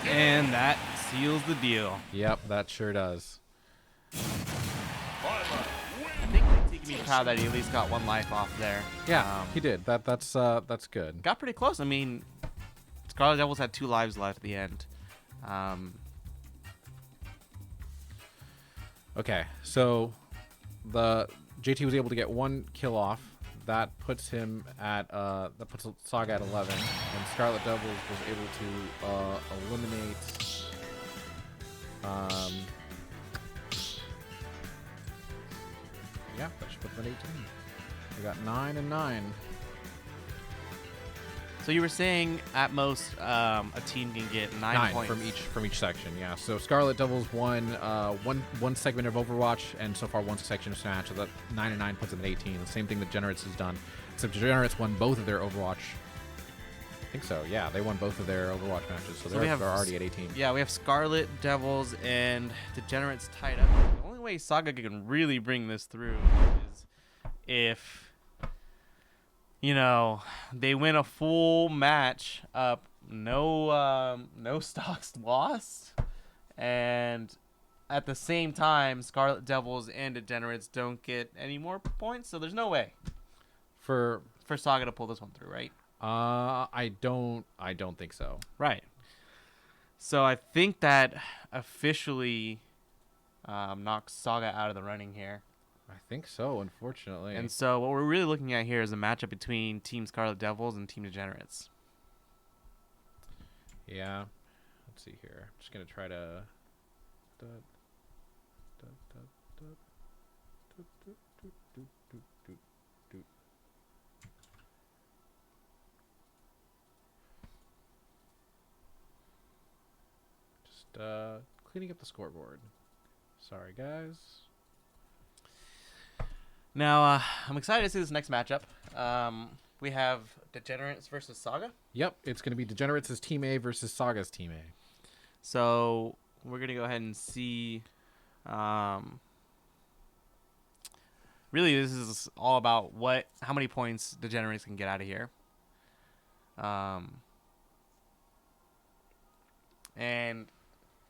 and that seals the deal. Yep, that sure does. I think he can be proud that he at least got 1 life off there. Yeah, he did. That's good. Got pretty close. I mean, Scarlet Devils had 2 lives left at the end. Okay, so the JT was able to get 1 kill off. That puts him at that puts Saga at 11, and Scarlet Devils was able to eliminate. Yeah, that should put them at 18. We got 9 and 9. So you were saying at most a team can get 9 points from each section. Yeah. So Scarlet Devils won one segment of Overwatch, and so far one section of Smash. So that 9 and 9 puts them at 18. The same thing that Degenerates has done, except Degenerates won both of their Overwatch. I think so. Yeah, they won both of their Overwatch matches, so they're already at 18. Yeah, we have Scarlet Devils and Degenerates tied up. The only way Saga can really bring this through is if, they win a full match up, no stocks lost, and at the same time, Scarlet Devils and Degenerates don't get any more points, so there's no way for Saga to pull this one through, right? I don't think so. Right. So I think that officially knocks Saga out of the running here. I think so, unfortunately. And so what we're really looking at here is a matchup between Team Scarlet Devils and Team Degenerates. Yeah. Let's see here. I'm just going to try to... Just cleaning up the scoreboard. Sorry, guys. Now, I'm excited to see this next matchup. We have Degenerates versus Saga. Yep, it's going to be Degenerates' Team A versus Saga's Team A. So we're going to go ahead and see. Really, this is all about how many points Degenerates can get out of here. And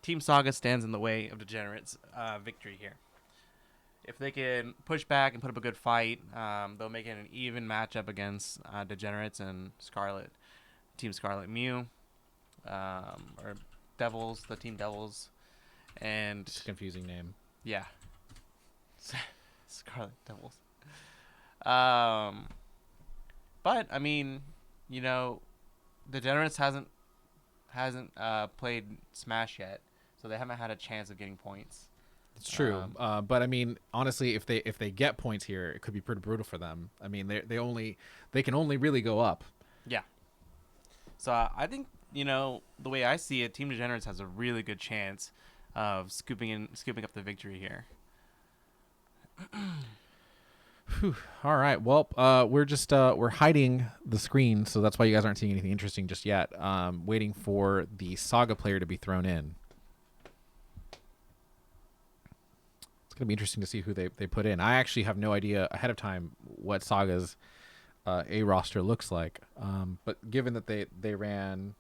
Team Saga stands in the way of Degenerates' victory here. If they can push back and put up a good fight, they'll make it an even matchup against Degenerates and Team Scarlet Mew, or Devils, the Team Devils, and It's a confusing name. yeah, Scarlet Devils. But I mean, Degenerates hasn't played Smash yet, so they haven't had a chance of getting points. It's true, but I mean, honestly, if they get points here, it could be pretty brutal for them. I mean, they can only really go up. Yeah. So I think the way I see it, Team Degenerates has a really good chance of scooping up the victory here. Whew. All right. Well, we're hiding the screen, so that's why you guys aren't seeing anything interesting just yet. Waiting for the Saga player to be thrown in. It's gonna be interesting to see who they put in. I actually have no idea ahead of time what Saga's A roster looks like. But given that they ran,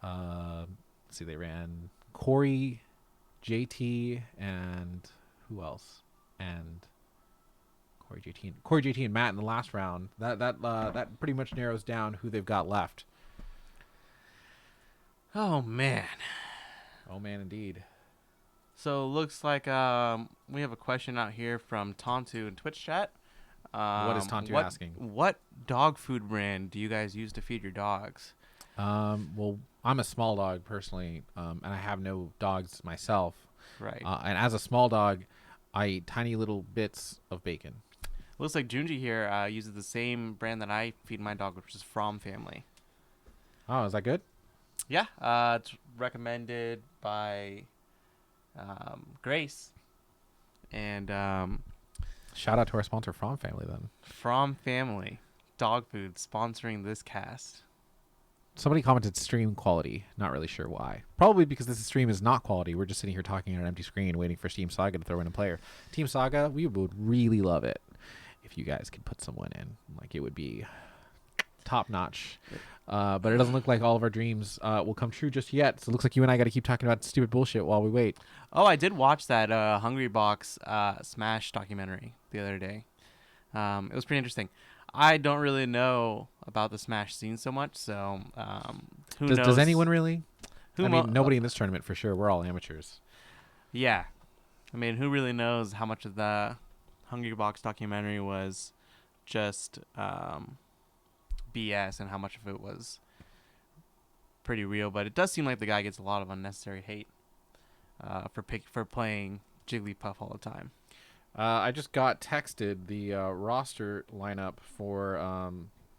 they ran Corey, JT, and who else? And Corey, JT, and Matt in the last round. That pretty much narrows down who they've got left. Oh man. Oh man, indeed. So looks like we have a question out here from Tontu in Twitch chat. What is Tontu asking? What dog food brand do you guys use to feed your dogs? Well, I'm a small dog personally, and I have no dogs myself. Right. And as a small dog, I eat tiny little bits of bacon. Looks like Junji here uses the same brand that I feed my dog, which is From Family. Oh, is that good? Yeah. It's recommended by Grace. And Shout out to our sponsor, From Family, then. From Family dog food sponsoring this cast. Somebody commented stream quality. Not really sure why. Probably because this stream is not quality. We're just sitting here talking on an empty screen waiting for Team Saga to throw in a player. Team Saga, we would really love it if you guys could put someone in. Like, it would be top notch. But it doesn't look like all of our dreams will come true just yet. So it looks like you and I got to keep talking about stupid bullshit while we wait. Oh, I did watch that Hungry Box Smash documentary the other day. It was pretty interesting. I don't really know about the Smash scene so much, so Who Does knows? anyone really? Who I mo- mean, nobody in this tournament for sure. We're all amateurs. Yeah. I mean, who really knows how much of the Hungry Box documentary was just BS and how much of it was pretty real? But it does seem like the guy gets a lot of unnecessary hate for playing Jigglypuff all the time. I just got texted the roster lineup for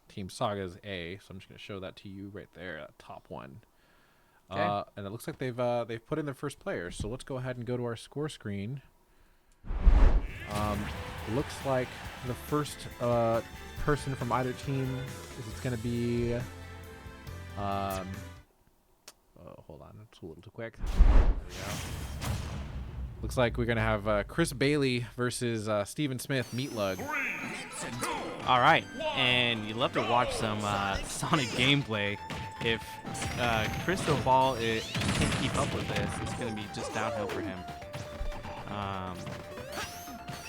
Team Saga's A, so I'm just going to show that to you right there, that top one. Okay. And it looks like they've put in their first player. So let's go ahead and go to our score screen. Looks like the first person from either team is going to be. Hold on, it's a little too quick. There we go. Looks like we're going to have Chris Bailey versus Steven Smith, Meatlug. All right, and you love to watch some Sonic gameplay. If Crystal Ball can't keep up with this, it's going to be just downhill for him.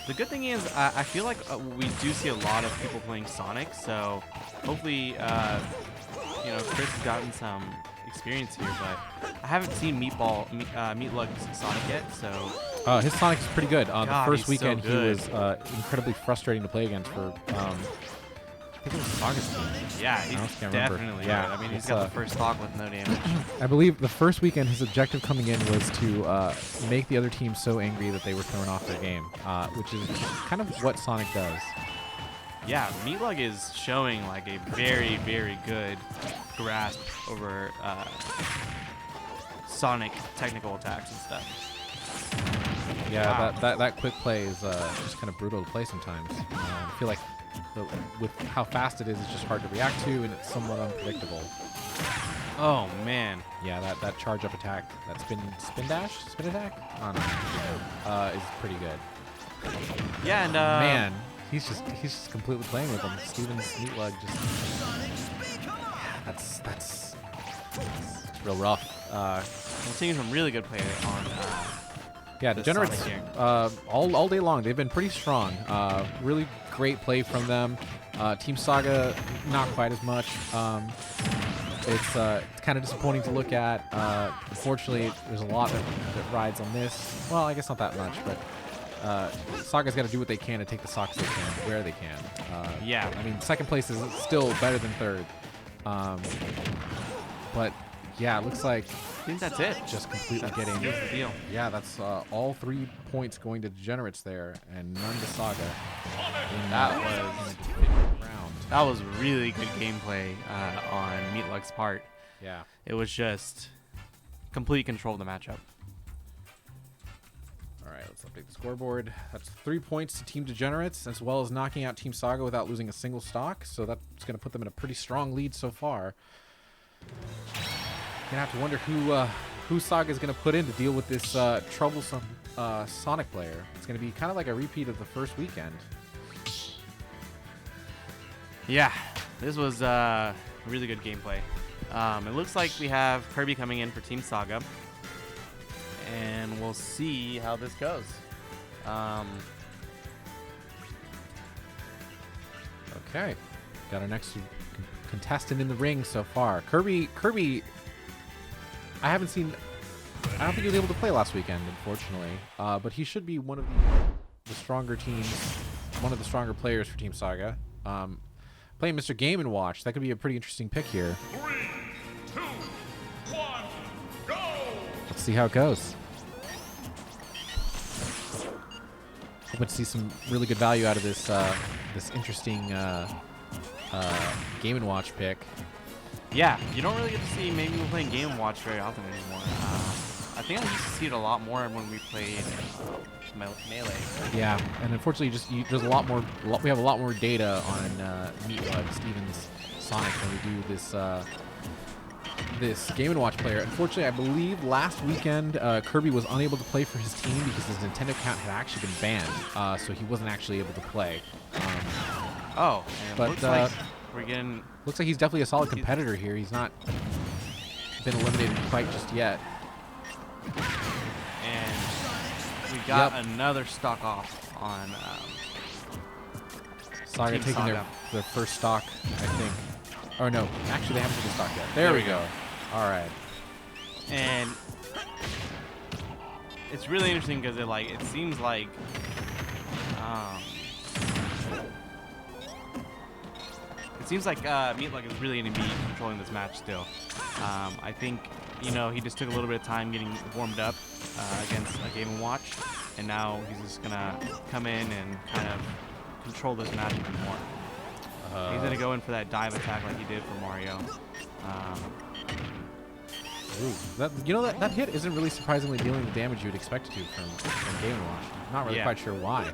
The good thing is, I feel like we do see a lot of people playing Sonic, so hopefully, Chris has gotten some experience here, but I haven't seen Meatlug's Sonic yet, so... His Sonic is pretty good. The God, first he's so weekend, he good. was incredibly frustrating to play against for, I think it was Saga's team. Yeah, I he's almost can't remember. definitely Yeah, good. I mean, he's it's, got the first stock with no damage. I believe the first weekend, his objective coming in was to make the other team so angry that they were thrown off their game, which is kind of what Sonic does. Yeah, Meatlug is showing like a very, very good grasp over Sonic technical attacks and stuff. Yeah, Wow. that quick play is just kind of brutal to play sometimes. I feel like with how fast it is, it's just hard to react to, and it's somewhat unpredictable. Oh man. Yeah, that charge up attack, that spin attack, is pretty good. Yeah, and Man, he's just completely playing with him. Steven's Meatlug just that's real rough. we're seeing some really good play on. Yeah, the Degenerates Sonic here. all day long. They've been pretty strong. Really great play from them. Team Saga, not quite as much. It's kind of disappointing to look at. Unfortunately, there's a lot that rides on this. Well, I guess not that much, but Saga's got to do what they can to take the stocks they can, where they can. Yeah. I mean, second place is still better than third. But yeah, it looks like I think that's it. just completely That's getting. the deal. Yeah, that's all 3 points going to Degenerates there, and none to Saga. That in was- the definitive round. That was really good gameplay on Meatlug's part. Yeah. It was just complete control of the matchup. All right, let's update the scoreboard. That's 3 points to Team Degenerates, as well as knocking out Team Saga without losing a single stock. So that's going to put them in a pretty strong lead so far. Gonna have to wonder who Saga is going to put in to deal with this troublesome Sonic player. It's going to be kind of like a repeat of the first weekend. Yeah, this was really good gameplay. It looks like we have Kirby coming in for Team Saga, and we'll see how this goes. Okay, got our next contestant in the ring so far. Kirby, I don't think he was able to play last weekend, unfortunately. But he should be one of the stronger teams, one of the stronger players for Team Saga. Playing Mr. Game & Watch, that could be a pretty interesting pick here. 3, 2, 1, go! Let's see how it goes. Hoping to see some really good value out of this this interesting Game & Watch pick. Yeah, you don't really get to see many people playing Game & Watch very often anymore. I think I used to see it a lot more when we played Melee. Yeah, and unfortunately, there's a lot more. We have a lot more data on Meatlug, Steven's Sonic than we do this Game & Watch player. Unfortunately, I believe last weekend Kirby was unable to play for his team because his Nintendo account had actually been banned, so he wasn't actually able to play. Oh, and But, it looks like we're getting... Looks like he's definitely a solid competitor here. He's not been eliminated quite just yet. And we got another stock off on... Saga Team taking Saga. their first stock, I think. Oh no, actually they haven't taken stock yet. There we go. All right. And it's really interesting because it seems like Meatloaf is really going to be controlling this match still. I think he just took a little bit of time getting warmed up against a Game & Watch, and now he's just gonna come in and kind of control this match even more. He's gonna go in for that dive attack like he did for Mario. Ooh, that hit isn't really surprisingly dealing the damage you'd expect it to from Game & Watch. Not really quite sure why.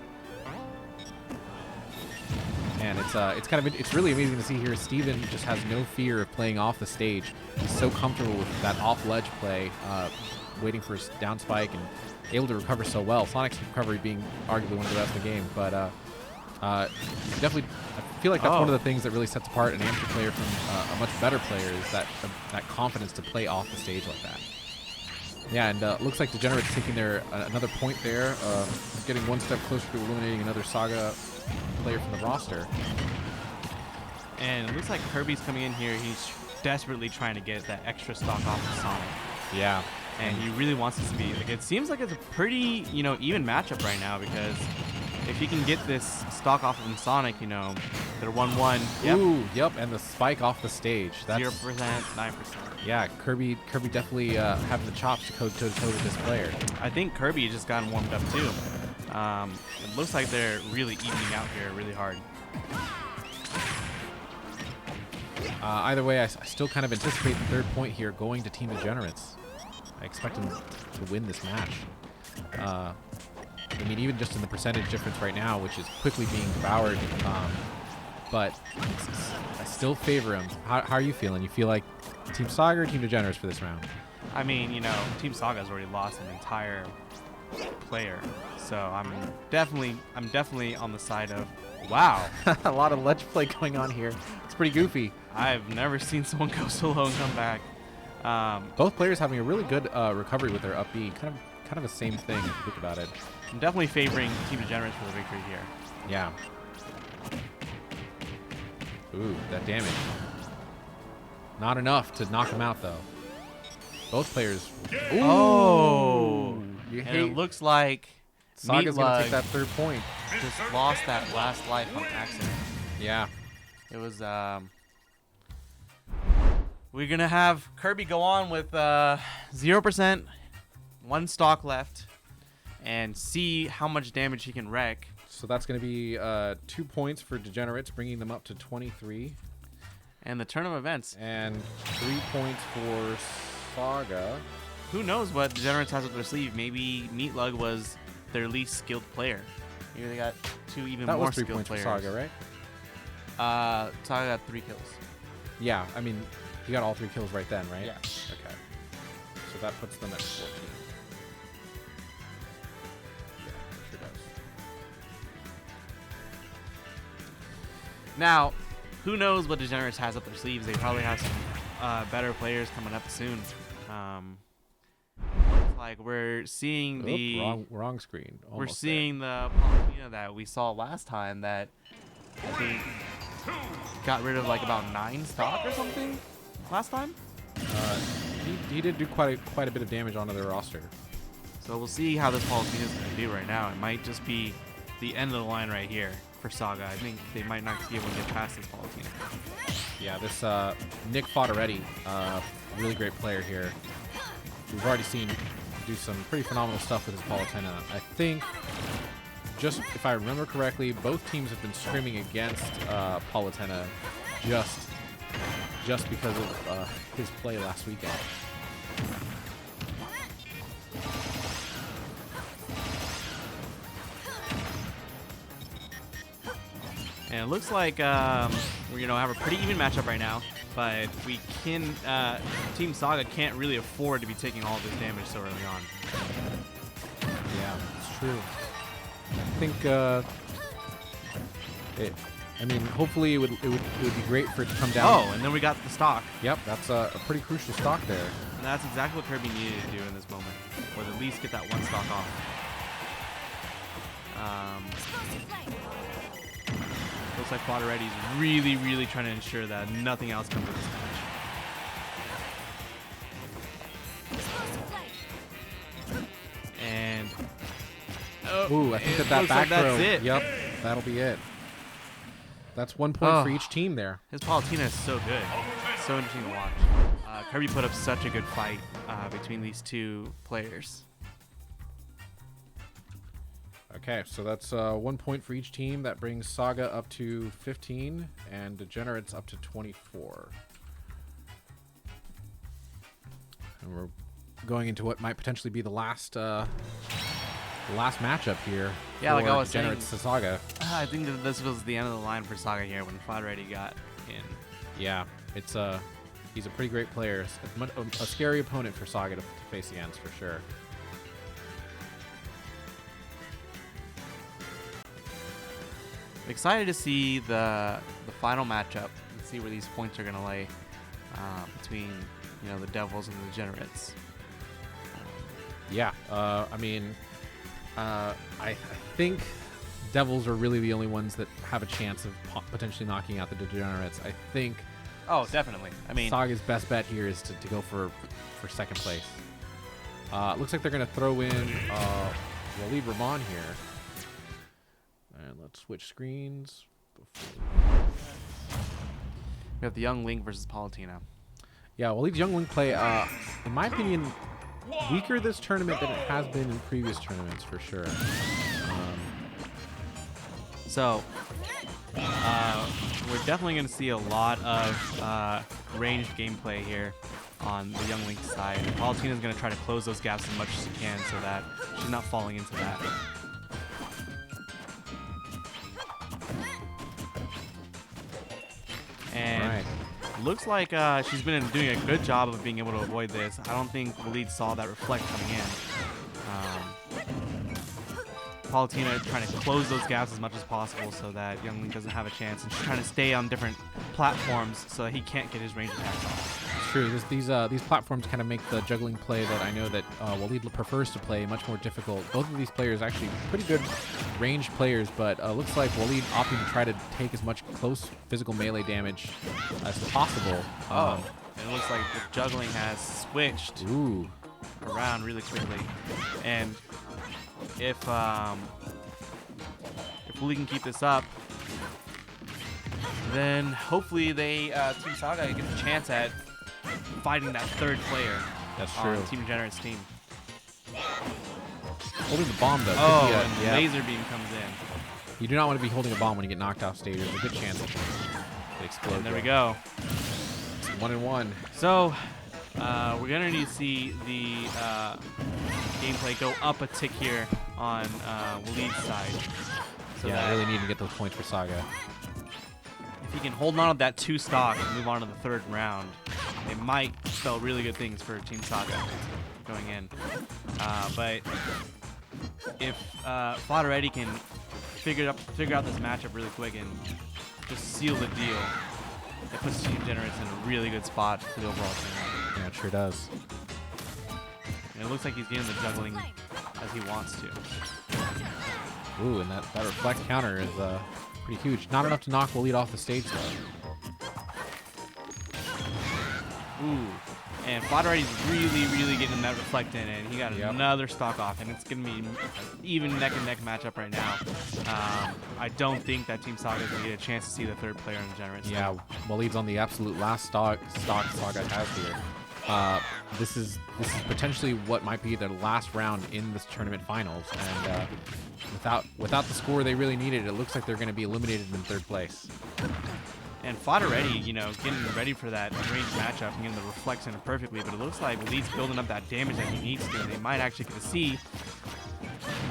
And it's really amazing to see here. Steven just has no fear of playing off the stage. He's so comfortable with that off ledge play, waiting for his down spike and able to recover so well. Sonic's recovery being arguably one of the best in the game, but definitely I feel like that's one of the things that really sets apart an amateur player from a much better player is that confidence to play off the stage like that. Yeah, and looks like Degenerate's taking another point there, getting one step closer to eliminating another Saga player from the roster. And it looks like Kirby's coming in here. He's desperately trying to get that extra stock off of Sonic. Yeah. And he really wants this to be, it seems like it's a pretty, even matchup right now, because if he can get this stock off of Sonic, they're 1-1. Yep. Ooh, yep, and the spike off the stage. That's 0%, 9%. Yeah, Kirby definitely having the chops to go toe-to-toe with this player. I think Kirby has just gotten warmed up too. It looks like they're really evening out here really hard. Either way, I still kind of anticipate the third point here going to Team Degenerates. I expect them to win this match. I mean, even just in the percentage difference right now, which is quickly being devoured, but I still favor him. How are you feeling? You feel like Team Saga or Team Degenerates for this round? I mean, Team Saga's already lost an entire player, so I'm definitely on the side of wow. A lot of ledge play going on here. It's pretty goofy. I've never seen someone go solo and come back. Both players having a really good recovery with their up B. Kind of the same thing if you think about it. I'm definitely favoring Team Degenerates for the victory here. Yeah. Ooh, that damage. Not enough to knock him out, though. Both players. Ooh. Oh. You And hate it looks like Saga's going to Meatloaf take that third point. just lost that last life on accident. Yeah. It was, we're going to have Kirby go on with 0%, one stock left, and see how much damage he can wreck. So that's going to be 2 points for Degenerates, bringing them up to 23. And the turn of events. And 3 points for Saga. Who knows what Degenerates has up their sleeve? Maybe Meatlug was their least skilled player. Maybe they got two even That more was 3 skilled points players. for Saga, right? Saga got 3 kills. Yeah, I mean, he got all 3 kills right then, right? Yeah. Okay. So that puts them at 14. Yeah, it sure does. Now, who knows what Degenerates has up their sleeves? They probably have some better players coming up soon. Like we're seeing wrong screen. We're Almost seeing the Palutena that we saw last time that I think got rid of like about 9 stock or something last time. He did do quite a bit of damage onto their roster. So we'll see how this Palutena is going to do right now. It might just be the end of the line right here for Saga. I think they might not be able to get past this Palutena. Yeah, this Nick Fodderetti, really great player here. We've already seen him do some pretty phenomenal stuff with his Palutena. I think, just if I remember correctly, both teams have been screaming against Palutena just because of his play last weekend. And it looks like we have a pretty even matchup right now, but we can Team Saga can't really afford to be taking all of this damage so early on. Yeah, it's true. I think I mean, hopefully it would be great for it to come down. Oh, and then we got the stock. Yep, that's a pretty crucial stock there. And that's exactly what Kirby needed to do in this moment, was at least get that one stock off. Looks like Fodderetti's really, really trying to ensure that nothing else comes of this match. Ooh, I think that looks back like throw. that's it. Yep, that'll be it. That's 1 point for Oh. each team there. His Palutena is so good. So interesting to watch. Kirby put up such a good fight between these two players. Okay, so that's 1 point for each team. That brings Saga up to 15 and Degenerates up to 24. And we're going into what might potentially be the last matchup here. Yeah, like for I was Degenerates saying, to Saga. I think that this was the end of the line for Saga here when Flaherty got in. Yeah, it's he's a pretty great player. A scary opponent for Saga to face against for sure. Excited to see the final matchup and see where these points are going to lay between the Devils and the Degenerates. Yeah, I mean, I think Devils are really the only ones that have a chance of potentially knocking out the Degenerates. I think Oh, definitely. I mean, Saga's best bet here is to go for second place. Looks like they're going to throw in Waleed Rahman here. And let's switch screens. we have the Young Link versus Palutena. Yeah, Waleed's Young Link play, in my opinion, weaker this tournament than it has been in previous tournaments for sure. So, we're definitely going to see a lot of ranged gameplay here on the Young Link side. Palutena is going to try to close those gaps as much as she can so that she's not falling into that. And Right. looks like she's been doing a good job of being able to avoid this. I don't think Waleed saw that reflect coming in. Palutena trying to close those gaps as much as possible so that Young Link doesn't have a chance, and she's trying to stay on different platforms so that he can't get his range attacks off. It's true. These platforms kind of make the juggling play that I know that Waleed prefers to play much more difficult. Both of these players actually pretty good ranged players, but looks like Waleed opting to try to take as much close physical melee damage as possible. And it looks like the juggling has switched Ooh. around really quickly, and if Waleed can keep this up, then hopefully they Team Saga gets a chance at fighting that third player. That's on true. Team Degenerates' team. Holding the bomb though. Oh, could be and yeah. laser beam comes in. You do not want to be holding a bomb when you get knocked off stage. There's a good chance it explodes. And there we go. 1-1. So we're gonna need to see the gameplay go up a tick here on Waleed's side. So Yeah, that really need to get those points for Saga. if he can hold on to that 2 stock and move on to the third round, it might spell really good things for Team Saga going in. But if Flaherty can figure out this matchup really quick and just seal the deal, it puts Team Degenerates in a really good spot for the overall tournament. Yeah, it sure does. And it looks like he's getting the juggling as he wants to. Ooh, and that reflect counter is pretty huge. Not enough to knock Waleed off the stage though. Ooh. And Flaherty's really getting that reflect in, and he got another stock off, and it's going to be an even neck-and-neck matchup right now. I don't think that Team Saga is going to get a chance to see the third player in the Degenerates. Yeah, Waleed's on the absolute last stock Saga has here. This is potentially what might be their last round in this tournament finals, and without the score they really needed, it looks like they're going to be eliminated in third place. And Flaherty, getting ready for that range matchup and getting the reflex in perfectly, but it looks like Waleed's building up that damage that he needs to, and they might actually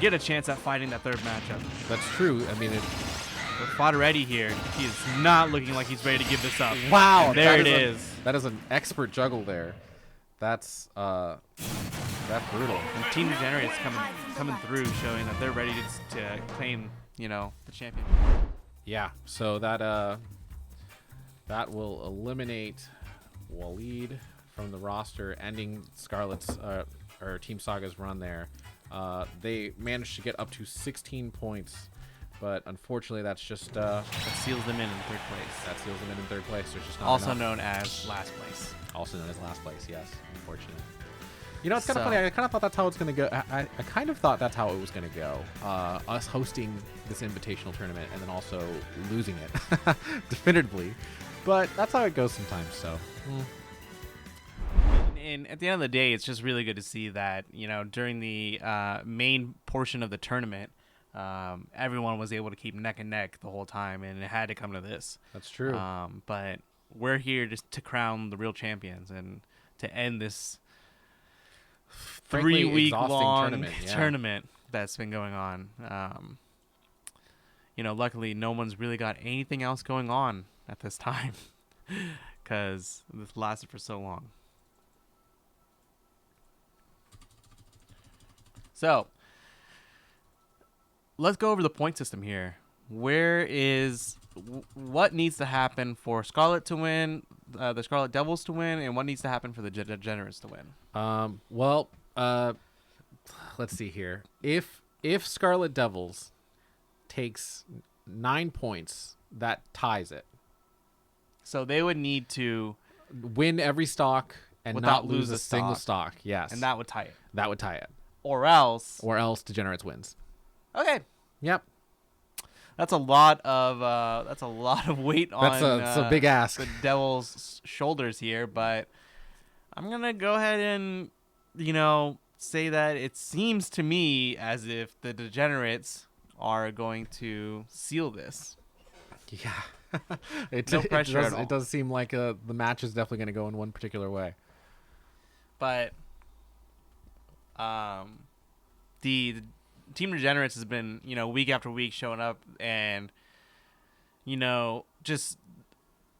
get a chance at fighting that third matchup. That's true. I mean, With Flaherty here, he is not looking like he's ready to give this up. wow, And there it is. That is an expert juggle there. That's brutal. And Team Degenerates coming through, showing that they're ready to claim, the champion. Yeah, so that will eliminate Waleed from the roster, ending Scarlet's or Team Saga's run there. They managed to get up to 16 points, but unfortunately, that's just That seals them in third place. that seals them in third place. There's just not Also enough. known as last place. Also known as last place. Yes, unfortunately. You know, it's kind of So- funny. I kind of thought that's how it's going to go. I kind of thought that's how it was going to go. Us hosting this invitational tournament and then also losing it definitively. But that's how it goes sometimes. So, And at the end of the day, it's just really good to see that, during the main portion of the tournament, everyone was able to keep neck and neck the whole time, and it had to come to this. that's true. But we're here just to crown the real champions and to end this Frankly, 3-week exhausting long tournament, yeah. tournament that's been going on. Luckily, no one's really got anything else going on at this time because this lasted for so long. So, let's go over the point system here. What needs to happen for Scarlet to win, the Scarlet Devils to win, and what needs to happen for the Degenerates to win? Let's see here. If Scarlet Devils takes 9 points, that ties it. So they would need to, Win every stock and Without not lose lose a a single stock. stock. Yes, and that would tie it. that would tie it. Or else, Or else Degenerates wins. okay, Yep. that's a lot of weight on That's a big ask. the Devils' shoulders here. But I'm gonna go ahead and say that it seems to me as if the Degenerates are going to seal this. Yeah. No pressure at all. It does seem like the match is definitely going to go in one particular way. But the Team Degenerates has been, week after week showing up and, just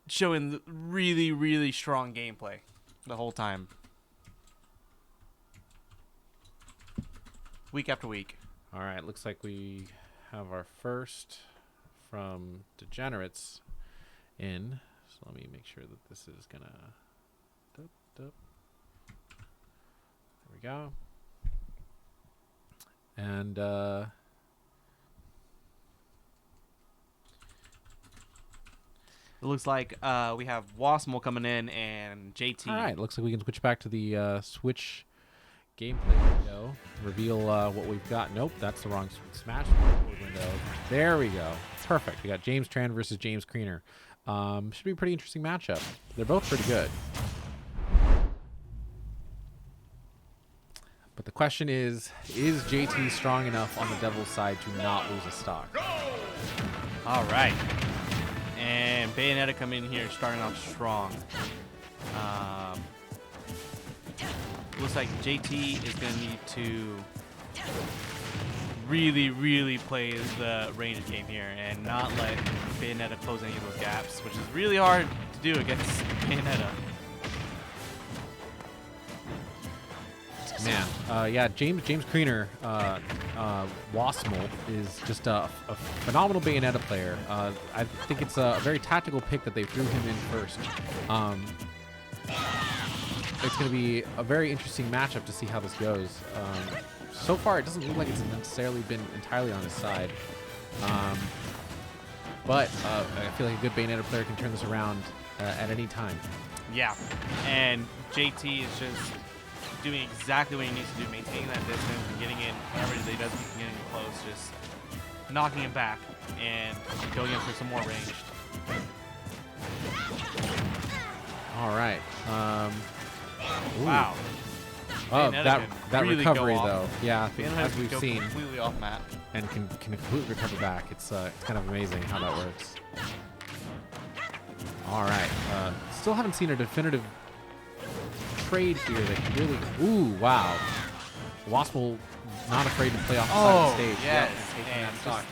showing really, really strong gameplay the whole time. Week after week. All right. Looks like we have our first from Degenerates in. So let me make sure that this is going to... There we go. And It looks like we have Wasmol coming in and JT. all right, looks like we can switch back to the Switch gameplay window. Reveal what we've got. Nope, that's the wrong Smash window. There we go. Perfect. We got James Tran versus James Kreener. Should be a pretty interesting matchup. They're both pretty good. But the question is JT strong enough on the Devil's side to not lose a stock? All right. And Bayonetta coming in here starting off strong. Looks like JT is going to need to really, really play the range game here and not let Bayonetta close any of those gaps, which is really hard to do against Bayonetta. Man, yeah, James Kreener, Wasmol is just a phenomenal Bayonetta player. I think it's a very tactical pick that they threw him in first. It's going to be a very interesting matchup to see how this goes. So far, it doesn't look like it's necessarily been entirely on his side. But I feel like a good Bayonetta player can turn this around at any time. Yeah, and JT is just doing exactly what he needs to do, maintaining that distance and getting in whenever he does getting close, just knocking him back and going in for some more ranged. All right. Ooh. Wow. Oh, Bayonetta that can really go recovery off. though. Yeah, Bayonetta as can we've go seen, completely off map. and can completely recover back. It's kind of amazing how that works. All right. Still haven't seen a definitive trade here that can really. Ooh, wow. Wasp not afraid to play off the side of the stage. yes. Yep, taking And that just stock.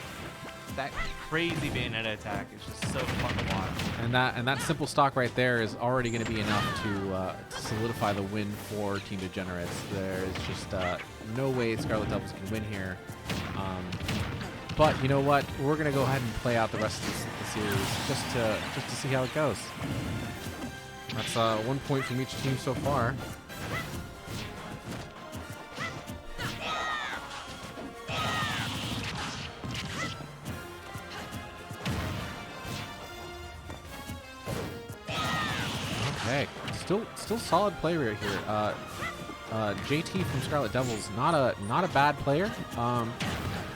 that crazy Bayonetta attack is just so fun to watch. And that simple stock right there is already going to be enough to solidify the win for Team Degenerates. There is just no way Scarlet Devils can win here. But you know what? We're going to go ahead and play out the rest of the series just to see how it goes. That's 1 point from each team so far. Okay, still solid play right here. JT from Scarlet Devils, not a bad player.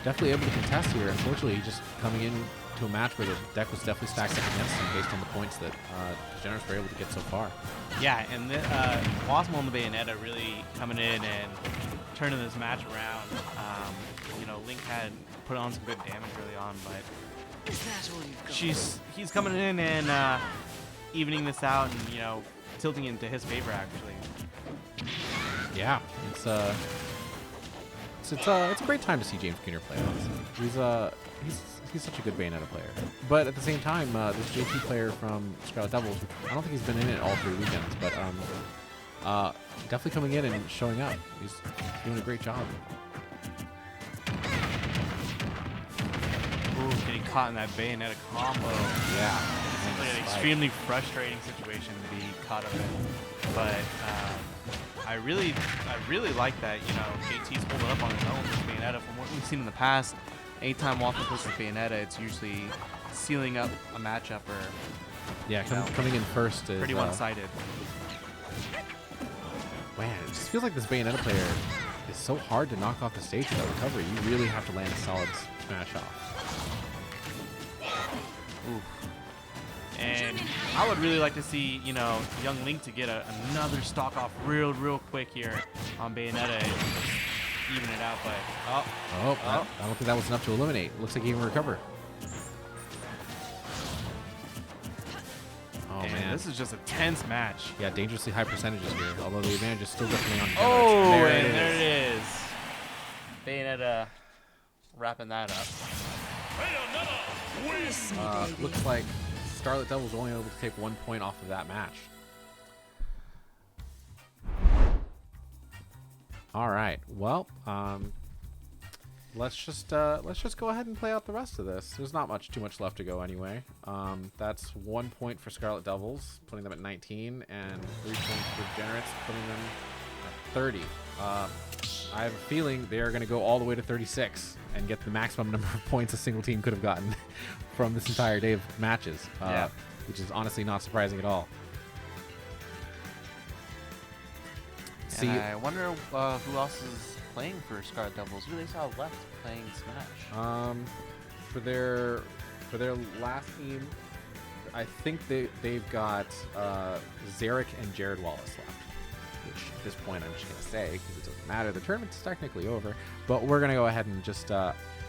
Definitely able to contest here. Unfortunately, he just coming in to a match where the deck was definitely stacked up against him based on the points that Degenerates were able to get so far. Yeah, and Wasmo and the Bayonetta really coming in and turning this match around. You know, Link had put on some good damage early on, but he's coming in and evening this out and, you know, tilting into his favor actually. Yeah, it's a great time to see James Keener play. Honestly, he's such a good Bayonetta player. But at the same time, this JT player from Scarlet Devils, I don't think he's been in it all 3 weekends, but definitely coming in and showing up. He's doing a great job. Ooh, getting caught in that Bayonetta combo. Yeah, Seems like an extremely frustrating situation to be caught up in. But I really like that, you know, JT's holding up on his own with Bayonetta. From what we've seen in the past, anytime Waffle plays with Bayonetta, it's usually sealing up a matchup or yeah, coming in first is pretty one-sided. Man, it just feels like this Bayonetta player is so hard to knock off the stage without recovery. You really have to land a solid smash off. Oof. And I would really like to see, you know, young Link to get another stock off real quick here on Bayonetta and even it out, but I don't think that was enough to eliminate. Looks like he can recover. Oh and man, this is just a tense match. Yeah, dangerously high percentages here. Although the advantage is still definitely on. Oh, there it is. Bayonetta wrapping that up. Looks like Scarlet Devils only able to take 1 point off of that match. All right. Well, let's just go ahead and play out the rest of this. There's not too much left to go anyway. That's 1 point for Scarlet Devils, putting them at 19, and 3 points for Degenerates, putting them at 30. I have a feeling they are going to go all the way to 36 and get the maximum number of points a single team could have gotten from this entire day of matches, which is honestly not surprising at all. And I wonder who else is playing for Scarlet Devils. Who they saw left playing Smash? For their last team, I think they've got Zarek and Jared Wallace left. Which at this point I'm just gonna say because it doesn't matter. The tournament's technically over, but we're gonna go ahead and just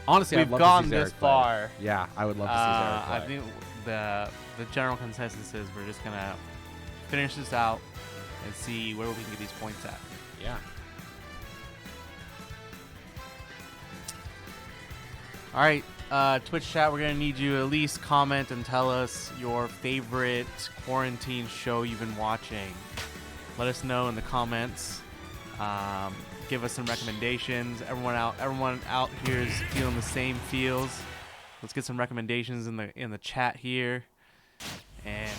honestly, We've I'd love gone to see Zarek this far. play. Yeah, I would love to see Zarek play. I think the general consensus is we're just gonna finish this out and see where we can get these points at. Yeah. All right, Twitch chat, we're going to need you to at least comment and tell us your favorite quarantine show you've been watching. Let us know in the comments. Give us some recommendations. Everyone out here is feeling the same feels. Let's get some recommendations in the chat here. And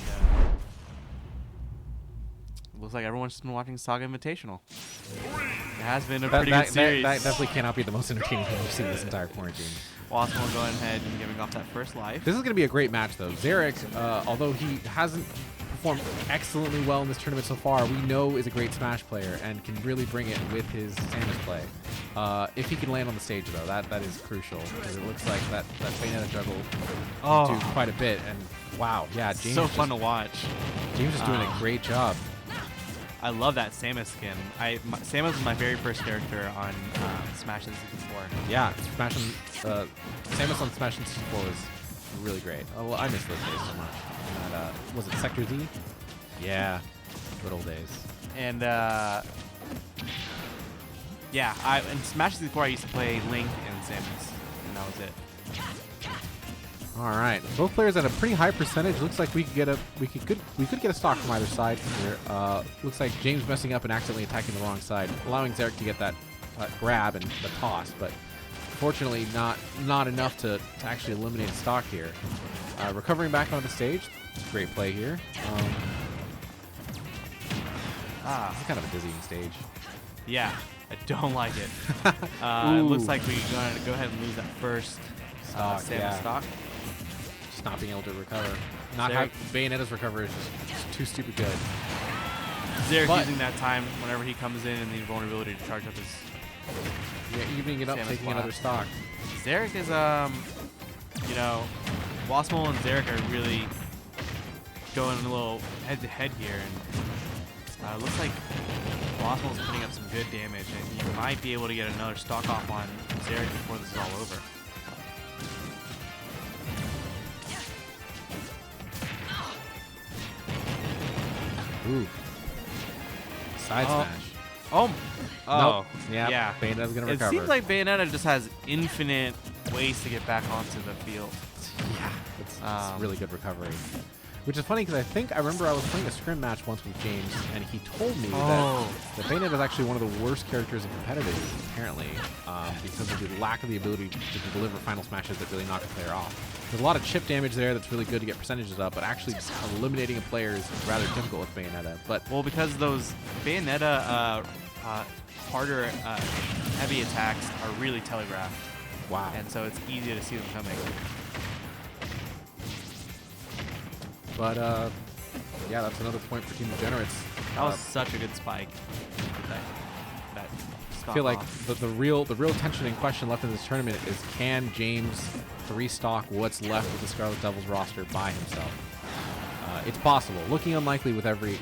looks like everyone's just been watching Saga Invitational. It has been a pretty good series. That definitely cannot be the most entertaining thing we've seen this entire quarantine. Wasmo going ahead and giving off that first life. This is going to be a great match, though. Zarek, although he hasn't performed excellently well in this tournament so far, we know is a great Smash player and can really bring it with his Samus play. If he can land on the stage, though, that is crucial because it looks like that Bayonetta juggle do quite a bit. And wow, yeah, James so fun to watch. James is doing a great job. I love that Samus skin. Samus was my very first character on Smash in 64. Yeah, Samus on Smash in 64 was really great. Oh, I miss those days so much. And, was it Sector Z? Yeah, good old days. And yeah, in Smash 64 I used to play Link and Samus, and that was it. All right, both players at a pretty high percentage. Looks like we could get a stock from either side here. Looks like James messing up and accidentally attacking the wrong side, allowing Zarek to get that grab and the toss, but fortunately not enough to actually eliminate a stock here. Recovering back on the stage, great play here. This is kind of a dizzying stage. Yeah, I don't like it. It looks like we're going to go ahead and lose that first Samus stock. Not being able to recover. Not have Bayonetta's recovery is just too stupid good. Zarek But- using that time whenever he comes in and the vulnerability to charge up his. Yeah, evening it up, Samus taking Blast. another stock. Zarek is you know, Wasmol and Zarek are really going a little head to head here, and looks like Wasmol's putting up some good damage, and he might be able to get another stock off on Zarek before this is all over. Ooh. Side Oh. smash. Oh, Nope. yeah. Yeah. Bayonetta's gonna It recover. seems like Bayonetta just has infinite ways to get back onto the field. Yeah, it's Um, really good recovery. Which is funny because I remember I was playing a scrim match once with James, and he told me Oh. that Bayonetta is actually one of the worst characters in competitive, apparently, because of the lack of the ability to deliver final smashes that really knock a player off. There's a lot of chip damage there that's really good to get percentages up, but actually eliminating a player is rather difficult with Bayonetta. But Well, because those Bayonetta harder heavy attacks are really telegraphed, wow. and so it's easy to see them coming. But yeah, that's another point for Team Degenerates. That was such a good spike. That I feel like the real tension and question left in this tournament is, can James 3-stock what's left of the Scarlet Devils roster by himself? It's possible. Looking unlikely with every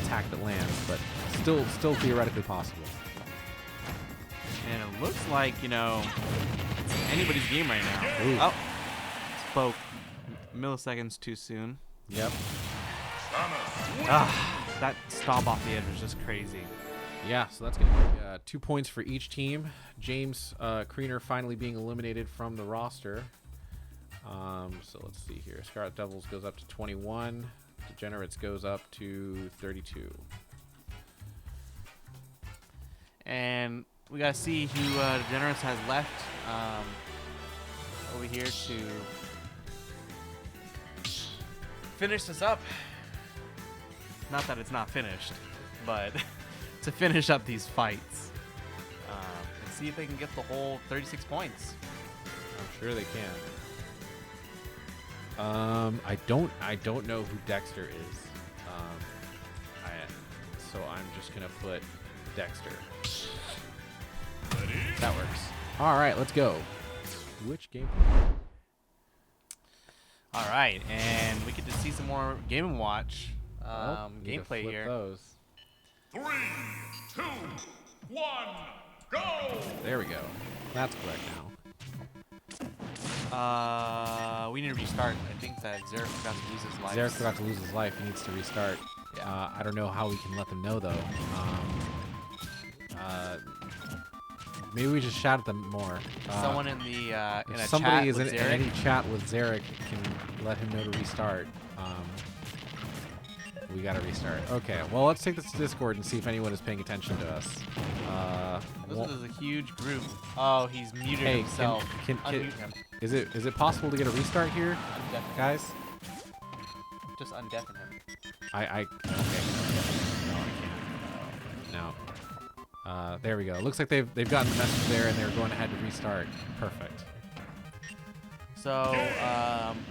attack that lands, but still theoretically possible. and it looks like, you know, it's anybody's game right now. Ooh. Oh, spoke milliseconds too soon. Yep. That stop off the edge was just crazy. Yeah, so that's going to be 2 points for each team. James Kriener finally being eliminated from the roster. So let's see here. Scarlet Devils goes up to 21. Degenerates goes up to 32. And we gotta see who Degenerates has left over here to finish this up. Not that it's not finished, but to finish up these fights and see if they can get the whole 36 points. I'm sure they can. I don't know who Dexter is. So I'm just gonna put Dexter. That works. All right, let's go. Which game? All right, and we get to see some more Game & Watch Need to gameplay flip here. Those. 3, 2, 1, go! There we go. That's correct now. We need to restart. I think that Zarek forgot to lose his life. Zarek forgot to lose his life. He needs to restart. Yeah. I don't know how we can let them know, though. Maybe we just shout at them more. Someone in the in If a somebody chat is with in Zarek. any chat with Zarek can let him know to restart. We gotta restart. Okay, well, let's take this to Discord and see if anyone is paying attention to us. This well- is a huge group. Oh, he's muted Hey, himself. can Unmute him. is it possible to get a restart here, Undeafen him. guys? Just undeafen him. Okay. No, I can't. No. There we go. Looks like they've gotten the message there and they're going ahead to restart. Perfect. So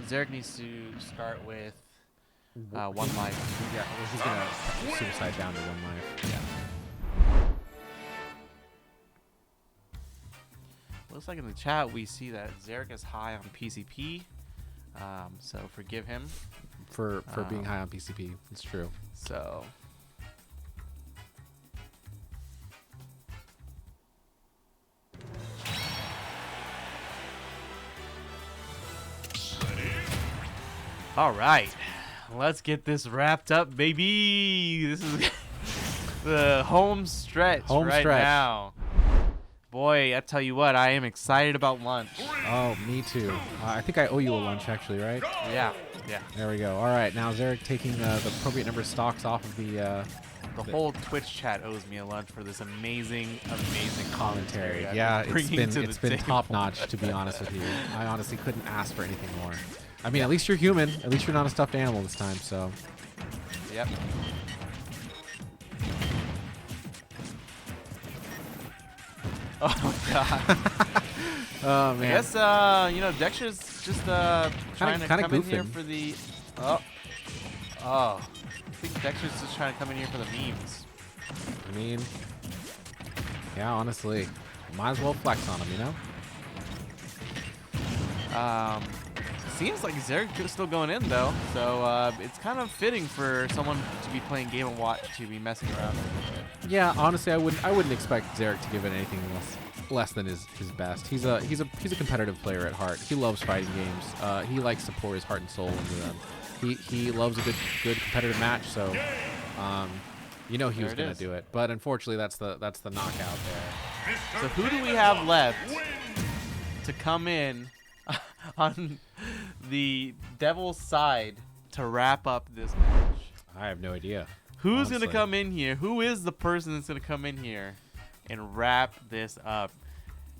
Zarek needs to start with 1 life. Yeah, well, he's gonna suicide down to 1 life. Yeah. Looks like in the chat we see that Zarek is high on PCP, so forgive him. For being high on PCP, it's true. So all right, let's get this wrapped up, baby. This is the home stretch right now. Boy, I tell you what, I am excited about lunch. Oh, me too. I think I owe you a lunch, actually, right? Yeah. There we go. All right, now Zarek taking the appropriate number of stocks off of the The whole Twitch chat owes me a lunch for this amazing commentary. I've Yeah, been it's bringing to been the table. top notch, to be honest with you. I honestly couldn't ask for anything more. I mean, at least you're human. At least you're not a stuffed animal this time. So Yep. Oh god. oh I man, guess Dexter's just trying to kinda come in here goofing. for the Oh, I think Dexter's just trying to come in here for the memes. I mean, yeah, honestly, might as well flex on him, you know? Seems like Zarek is still going in though, so it's kind of fitting for someone to be playing Game & Watch to be messing around a little bit. Yeah, honestly, I wouldn't expect Zarek to give it anything less than his best. He's a competitive player at heart. He loves fighting games. He likes to pour his heart and soul into them. He loves a good competitive match. So, you know he was gonna do it. But unfortunately, that's the knockout there. So who do we have left to come in on the Devil's side to wrap up this match? I have no idea. Who's honestly. gonna come in here? Who is the person that's gonna come in here and wrap this up?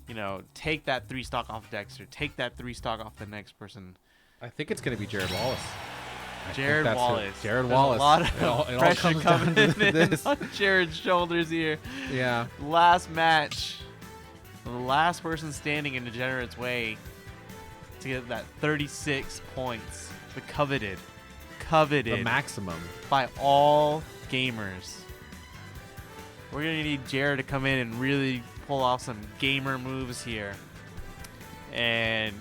You know, take that 3 stock off Dexter. Take that 3 stock off the next person. I think it's gonna be Jared Wallace. Jared Wallace. Jared There's Wallace. A lot it all of pressure comes down coming to in this. on Jared's shoulders here. Yeah. Last match. The last person standing in Degenerate's way to get that 36 points. The coveted. The maximum. By all gamers. We're going to need Jared to come in and really pull off some gamer moves here. And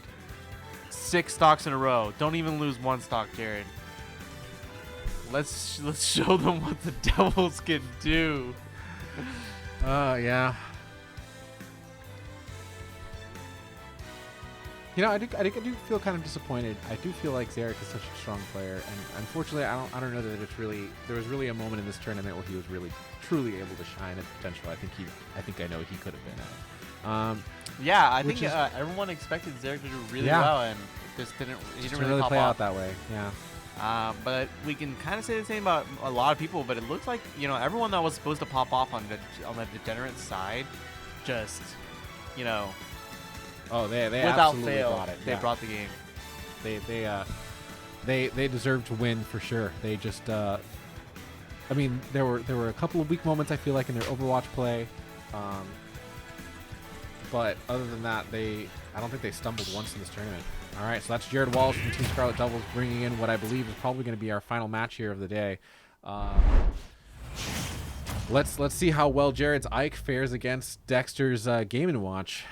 6 stocks in a row. Don't even lose 1 stock, Jared. Let's show them what the Devils can do. Yeah. You know, I do feel kind of disappointed. I do feel like Zarek is such a strong player, and unfortunately, I don't know that it's really. There was really a moment in this tournament where he was really truly able to shine at potential. I think I know he could have been at. Yeah, I Which think is- everyone expected Zarek to do really Yeah. well, and this didn't. He Just didn't really pop play off. out that way. Yeah. But we can kind of say the same about a lot of people. But it looks like everyone that was supposed to pop off on the Degenerate side, just Oh, they without absolutely fail, brought it. they Yeah. brought the game. They deserve to win for sure. They just. I mean, there were a couple of weak moments I feel like in their Overwatch play, but other than that, I don't think they stumbled once in this tournament. All right, so that's Jared Wallace from Team Scarlet Devils bringing in what I believe is probably going to be our final match here of the day. Let's see how well Jared's Ike fares against Dexter's Game & Watch.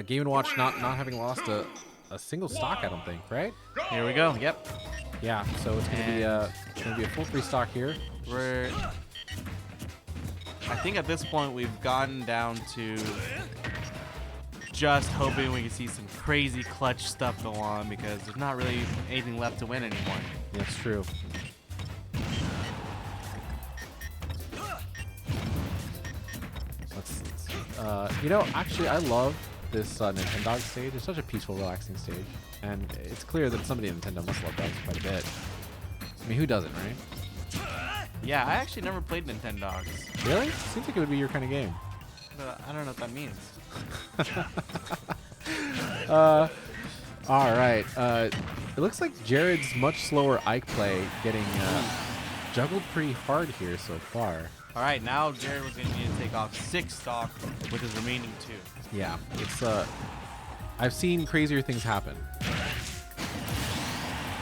Game & Watch not having lost a single stock, I don't think, right? Here we go. Yep. Yeah, so it's gonna be a full 3 stock here. I think at this point we've gotten down to just hoping we can see some crazy clutch stuff go on because there's not really anything left to win anymore. That's true. Actually, I love this Nintendo stage. It's such a peaceful, relaxing stage, and it's clear that somebody at Nintendo must love dogs quite a bit. I mean, who doesn't, right? Yeah, I actually never played Nintendogs. Really? Seems like it would be your kind of game. I don't know what that means. All right. It looks like Jared's much slower Ike play getting juggled pretty hard here so far. All right, now Jared was going to need to take off 6 stock with his remaining 2. Yeah, it's I've seen crazier things happen.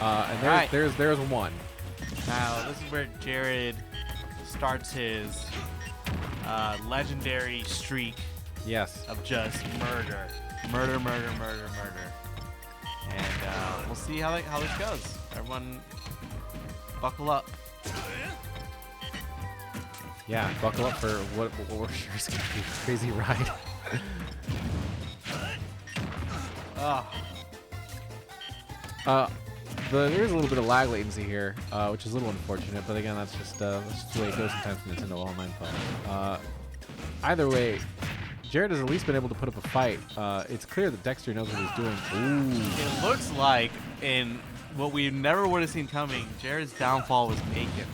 And there's one. Now, this is where Jared starts his legendary streak Yes. of just murder. Murder, murder, murder, murder. And we'll see how this goes. Everyone buckle up. Yeah, buckle up for what we're sure is going to be a crazy ride. There's a little bit of lag latency here, which is a little unfortunate, but again, that's just the way it goes sometimes in Nintendo Online play. Either way, Jared has at least been able to put up a fight. It's clear that Dexter knows what he's doing. Ooh. It looks like, in what we never would have seen coming, Jared's downfall was bacon.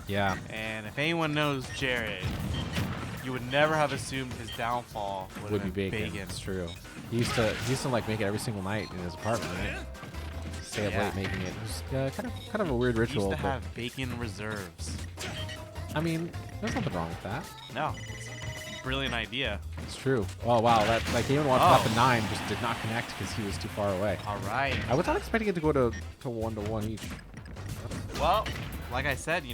Yeah. And if anyone knows Jared, you would never have assumed his downfall Would be bacon. It's true. He used to like make it every single night in his apartment, right? Stay up late making it. It was kind of a weird He ritual. used to have bacon reserves. I mean, there's nothing wrong with that. No, it's a brilliant idea. It's true. Oh wow, that Game & Watch got the 9 just did not connect because he was too far away. All right. I was not expecting it to go to 1-1 each. Well, like I said,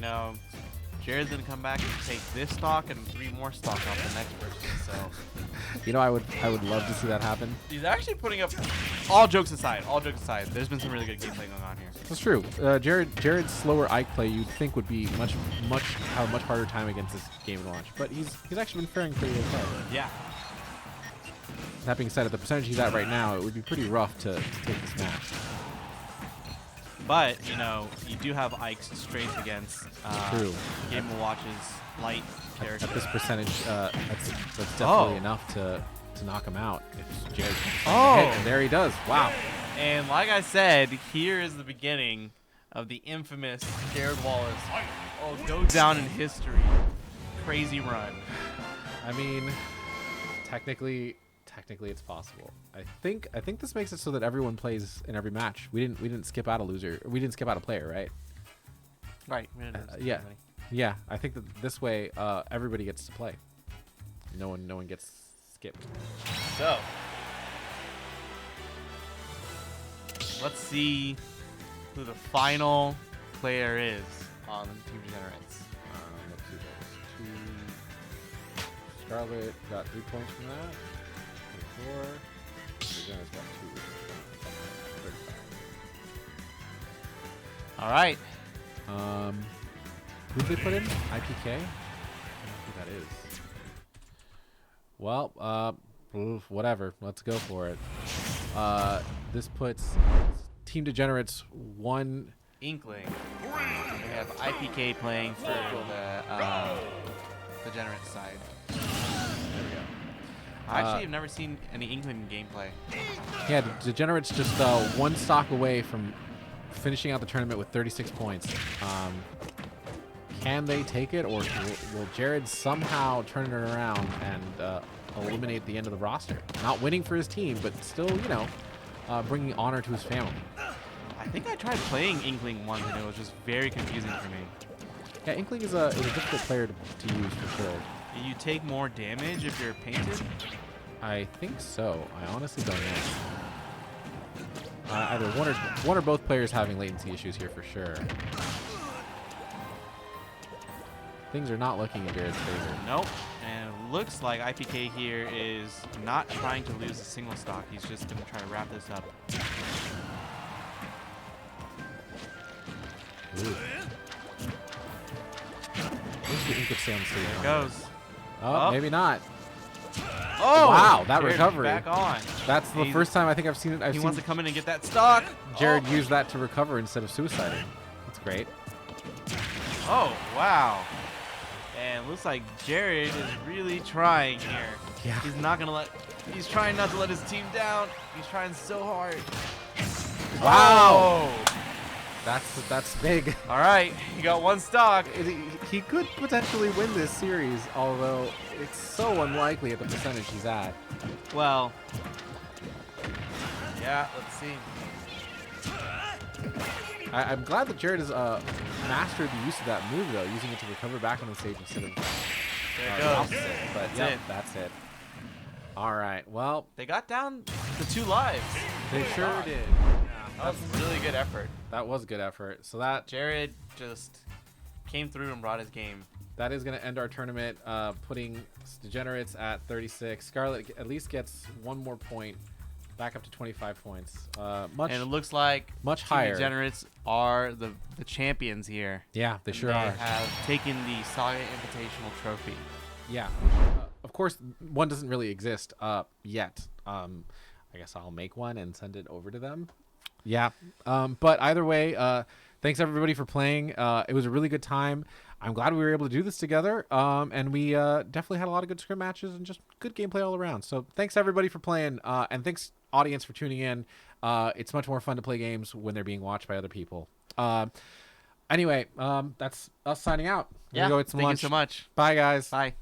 Jared's gonna come back and take this stock and 3 more stock off the next person. So, I would love to see that happen. he's actually putting up. All jokes aside, there's been some really good gameplay going on here. That's true. Jared's slower Ike play you'd think would be have a much harder time against this game launch, but he's actually been faring pretty okay. Yeah. That being said, at the percentage he's at right now, it would be pretty rough to take this match. But, you do have Ike's strength against True. Game & Watch's light character. At this percentage, that's definitely enough to knock him out. If Jared Oh! hit, and there he does. Wow. And like I said, here is the beginning of the infamous Jared Wallace. Go down in history. Crazy run. I mean, technically it's possible. I think this makes it so that everyone plays in every match. We didn't skip out a loser. We didn't skip out a player, right? Right. Yeah. Yeah. I think that this way everybody gets to play. No one gets skipped. So, let's see who the final player is on Team Degenerates. Let's see those. Scarlet got 3 points from that. 24. Degenerates got 2. 35. All right. Who did they put in? IPK? I don't know who that is. Well, whatever. Let's go for it. This puts Team Degenerates 1. Inkling. We have IPK playing for the Degenerate side. There we go. I actually have never seen any Inkling gameplay. Yeah, the Degenerates just 1 stock away from finishing out the tournament with 36 points. Can they take it, or will Jared somehow turn it around and eliminate the end of the roster? Not winning for his team, but still, bringing honor to his family. I think I tried playing Inkling once, and it was just very confusing for me. Yeah, Inkling is a difficult player to use for sure. Do you take more damage if you're painted? I think so. I honestly don't know. Either one or both players having latency issues here for sure. Things are not looking in Jared's favor. Nope. And it looks like IPK here is not trying to lose a single stock. He's just going to try to wrap this up. Ooh. Where's the ink of Sam State? There it goes. Oh, maybe not. Oh! Wow, that Jared recovery. back on. That's the first time I think I've seen it. He wants to come in and get that stock. Jared use that to recover instead of suiciding. That's great. Oh, wow. And looks like Jared is really trying here. Yeah. He's trying not to let his team down. He's trying so hard. Wow. Oh. That's big. All right, he got 1 stock. He could potentially win this series, although it's so unlikely at the percentage he's at. Well, yeah, let's see. I'm glad that Jared has mastered the use of that move, though, using it to recover back on the stage instead of There it the goes. opposite. But That's it. That's it. All right. Well, They got down to 2 lives. they sure did. That was really good effort. That was good effort. So that Jared just came through and brought his game. that is going to end our tournament, putting Degenerates at 36. Scarlet at least gets 1 more point, back up to 25 points. And it looks like much Team higher. Degenerates are the champions here. Yeah, they And sure are. have taken the Saga Invitational trophy. Yeah. Of course, one doesn't really exist yet. I guess I'll make one and send it over to them. Yeah. But either way, thanks everybody for playing. It was a really good time. I'm glad we were able to do this together. And we definitely had a lot of good scrim matches and just good gameplay all around. So thanks everybody for playing. And thanks audience for tuning in. It's much more fun to play games when they're being watched by other people. Anyway, that's us signing out. Yeah. Go eat some Thank lunch. you so much. Bye, guys. Bye.